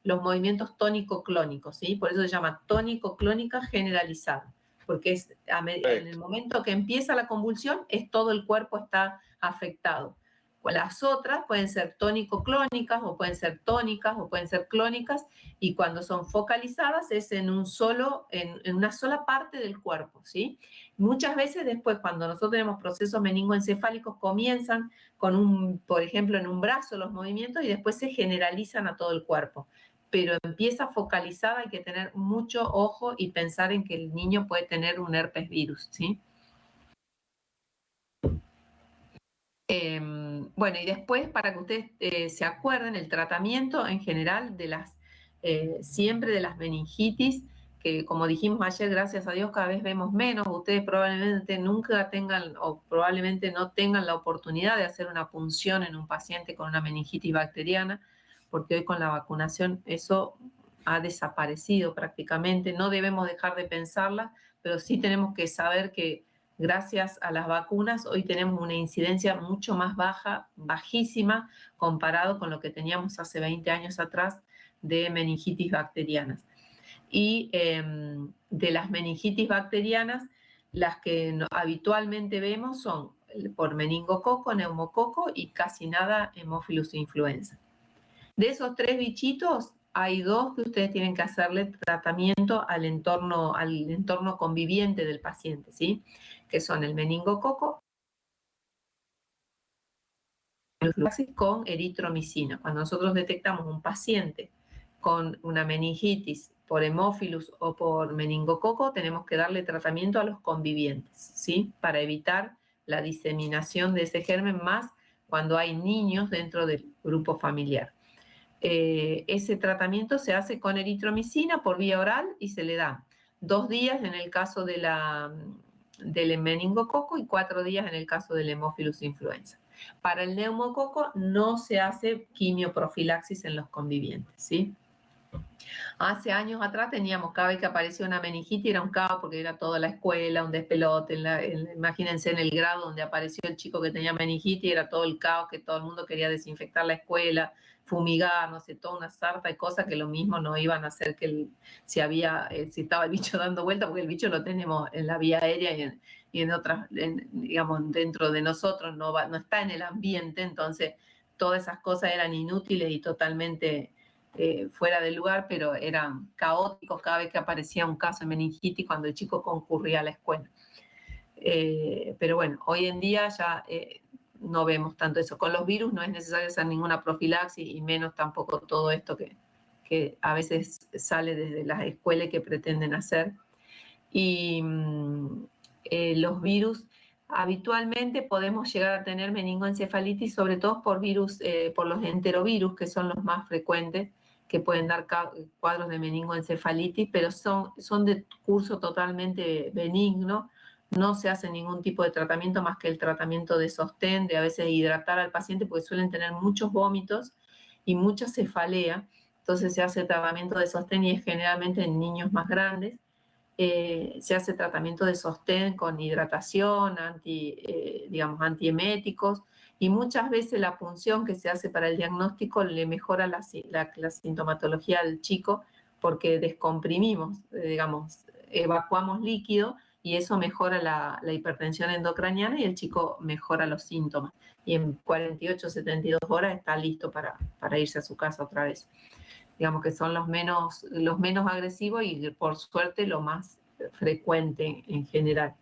los movimientos tónico-clónicos, ¿sí? Por eso se llama tónico-clónica generalizada, porque en el momento que empieza la convulsión, todo el cuerpo está afectado. Las otras pueden ser tónico-clónicas, o pueden ser tónicas, o pueden ser clónicas, y cuando son focalizadas es en una sola parte del cuerpo, ¿sí? Muchas veces después, cuando nosotros tenemos procesos meningoencefálicos, comienzan con por ejemplo, en un brazo los movimientos y después se generalizan a todo el cuerpo. Pero empieza focalizada, hay que tener mucho ojo y pensar en que el niño puede tener un herpes virus, ¿sí? Bueno, y después, para que ustedes se acuerden, el tratamiento en general siempre de las meningitis, que como dijimos ayer, gracias a Dios cada vez vemos menos. Ustedes probablemente nunca tengan o probablemente no tengan la oportunidad de hacer una punción en un paciente con una meningitis bacteriana, porque hoy con la vacunación eso ha desaparecido prácticamente. No debemos dejar de pensarla, pero sí tenemos que saber que gracias a las vacunas hoy tenemos una incidencia mucho más baja, bajísima, comparado con lo que teníamos hace 20 años atrás de meningitis bacterianas. Y de las meningitis bacterianas, las que habitualmente vemos son por meningococo, neumococo y casi nada Haemophilus influenza. De esos 3 bichitos, hay 2 que ustedes tienen que hacerle tratamiento al entorno conviviente del paciente, ¿sí? Que son el meningococo con eritromicina. Cuando nosotros detectamos un paciente con una meningitis por Haemophilus o por meningococo, tenemos que darle tratamiento a los convivientes, ¿sí? Para evitar la diseminación de ese germen, más cuando hay niños dentro del grupo familiar. Ese tratamiento se hace con eritromicina por vía oral y se le da 2 días en el caso del meningococo y 4 días en el caso del Haemophilus influenza. Para el neumococo no se hace quimioprofilaxis en los convivientes, ¿sí? Hace años atrás teníamos, cada vez que aparecía una meningitis era un caos, porque era toda la escuela, un despelote. Imagínense en el grado donde apareció el chico que tenía meningitis, era todo el caos, que todo el mundo quería desinfectar la escuela, fumigar, no sé, toda una sarta de cosas que lo mismo no iban a hacer que si estaba el bicho dando vuelta, porque el bicho lo tenemos en la vía aérea y en otras, digamos, dentro de nosotros, no está en el ambiente. Entonces todas esas cosas eran inútiles y totalmente fuera de lugar, pero eran caóticos cada vez que aparecía un caso de meningitis cuando el chico concurría a la escuela. Pero bueno, hoy en día ya no vemos tanto eso. Con los virus no es necesario hacer ninguna profilaxis, y menos tampoco todo esto que a veces sale desde las escuelas que pretenden hacer. Y los virus, habitualmente podemos llegar a tener meningoencefalitis, sobre todo por los enterovirus, que son los más frecuentes, que pueden dar cuadros de meningoencefalitis, pero son de curso totalmente benigno, no se hace ningún tipo de tratamiento más que el tratamiento de sostén, de a veces hidratar al paciente, porque suelen tener muchos vómitos y mucha cefalea. Entonces se hace tratamiento de sostén y es generalmente en niños más grandes. Se hace tratamiento de sostén con hidratación, digamos, antieméticos, y muchas veces la punción que se hace para el diagnóstico le mejora la sintomatología al chico porque descomprimimos, digamos, evacuamos líquido y eso mejora la hipertensión endocraniana y el chico mejora los síntomas. Y en 48, 72 horas está listo para irse a su casa otra vez. Digamos que son los menos agresivos y por suerte lo más frecuente en general.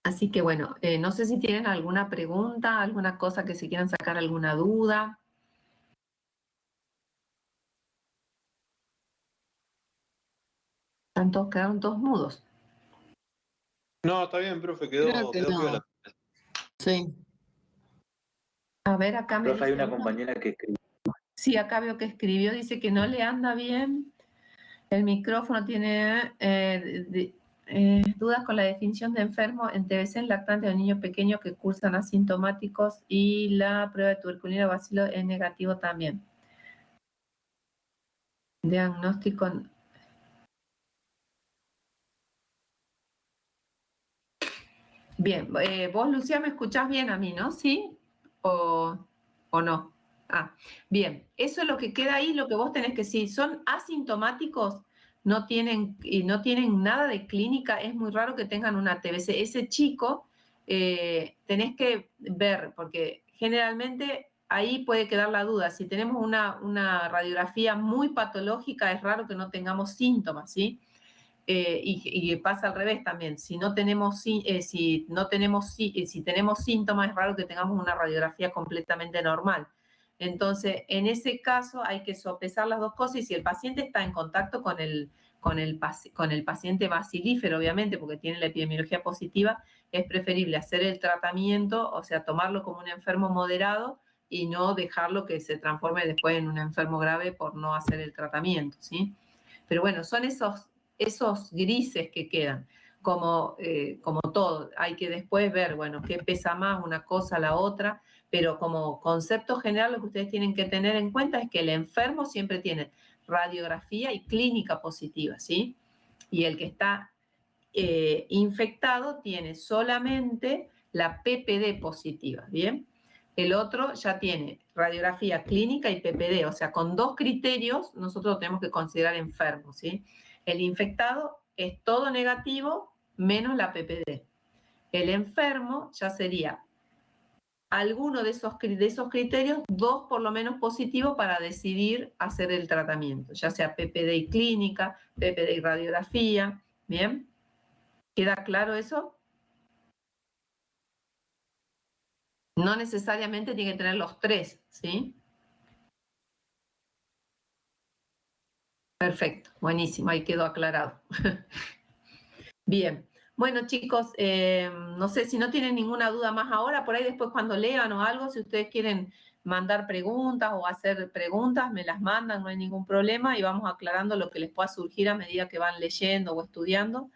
Así que bueno, no sé si tienen alguna pregunta, alguna cosa que se quieran sacar, alguna duda. Quedaron todos mudos. No, está bien, profe, Creo que quedó no. piola. Sí. A ver, acá me Profe, hay dice una compañera que escribió. Sí, acá veo que escribió, dice que no le anda bien. El micrófono tiene dudas con la definición de enfermo en TBC en lactantes de niños pequeños que cursan asintomáticos y la prueba de tuberculina bacilo es negativo también. Diagnóstico. Bien, vos, Lucía, me escuchás bien a mí, ¿no? ¿Sí? ¿O no? Ah, bien, eso es lo que queda ahí, lo que vos tenés que, si son asintomáticos, no tienen nada de clínica, es muy raro que tengan una TBC. Ese chico tenés que ver, porque generalmente ahí puede quedar la duda. Si tenemos una radiografía muy patológica, es raro que no tengamos síntomas, ¿sí? Y pasa al revés también. Si tenemos síntomas, es raro que tengamos una radiografía completamente normal. Entonces, en ese caso hay que sopesar las dos cosas y si el paciente está en contacto con el paciente bacilífero, obviamente, porque tiene la epidemiología positiva, es preferible hacer el tratamiento, o sea, tomarlo como un enfermo moderado y no dejarlo que se transforme después en un enfermo grave por no hacer el tratamiento, ¿sí? Pero bueno, son esos grises que quedan, como todo. Hay que después ver, bueno, qué pesa más una cosa a la otra, pero como concepto general lo que ustedes tienen que tener en cuenta es que el enfermo siempre tiene radiografía y clínica positiva, ¿sí? Y el que está infectado tiene solamente la PPD positiva, ¿bien? El otro ya tiene radiografía clínica y PPD, o sea, con dos criterios nosotros lo tenemos que considerar enfermo, ¿sí? El infectado es todo negativo menos la PPD. El enfermo ya sería alguno de esos criterios, dos por lo menos positivos para decidir hacer el tratamiento, ya sea PPD y clínica, PPD y radiografía, ¿bien? ¿Queda claro eso? No necesariamente tiene que tener los tres, ¿sí? Perfecto, buenísimo, ahí quedó aclarado. Bien, bueno chicos, no sé si no tienen ninguna duda más ahora, por ahí después cuando lean o algo, si ustedes quieren mandar preguntas o hacer preguntas, me las mandan, no hay ningún problema y vamos aclarando lo que les pueda surgir a medida que van leyendo o estudiando.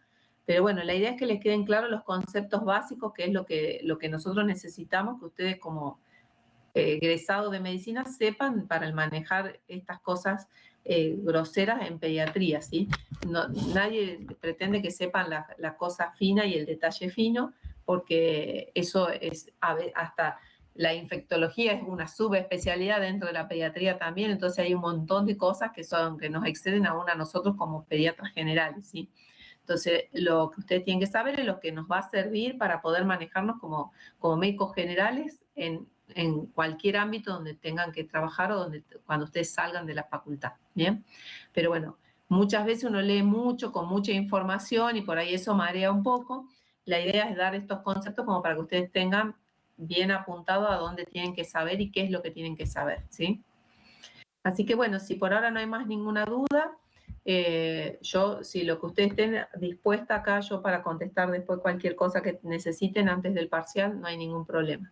Pero bueno, la idea es que les queden claros los conceptos básicos, que es lo que nosotros necesitamos, que ustedes como egresados de medicina sepan para manejar estas cosas groseras en pediatría, ¿sí? No, nadie pretende que sepan la cosa fina y el detalle fino, porque eso es hasta la infectología es una subespecialidad dentro de la pediatría también, entonces hay un montón de cosas que nos exceden aún a nosotros como pediatras generales, ¿sí? Entonces, lo que ustedes tienen que saber es lo que nos va a servir para poder manejarnos como médicos generales en cualquier ámbito donde tengan que trabajar o cuando ustedes salgan de la facultad, ¿bien? Pero bueno, muchas veces uno lee mucho, con mucha información y por ahí eso marea un poco. La idea es dar estos conceptos como para que ustedes tengan bien apuntado a dónde tienen que saber y qué es lo que tienen que saber, ¿sí? Así que bueno, si por ahora no hay más ninguna duda, yo, si lo que ustedes estén dispuesta acá, yo para contestar después cualquier cosa que necesiten antes del parcial, no hay ningún problema.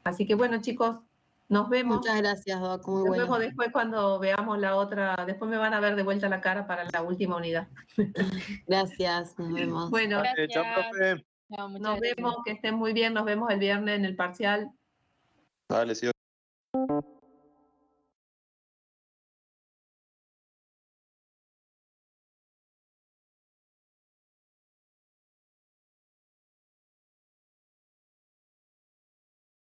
Así que bueno, chicos, Nos vemos. Muchas gracias, Doc. Muy Nos bueno. vemos después cuando veamos la otra. Después me van a ver de vuelta la cara para la última unidad. Gracias, nos vemos. Bueno, Gracias. Chao, profe. No, muchas nos gracias. vemos, que estén muy bien. Nos vemos el viernes en el parcial. Dale, sí.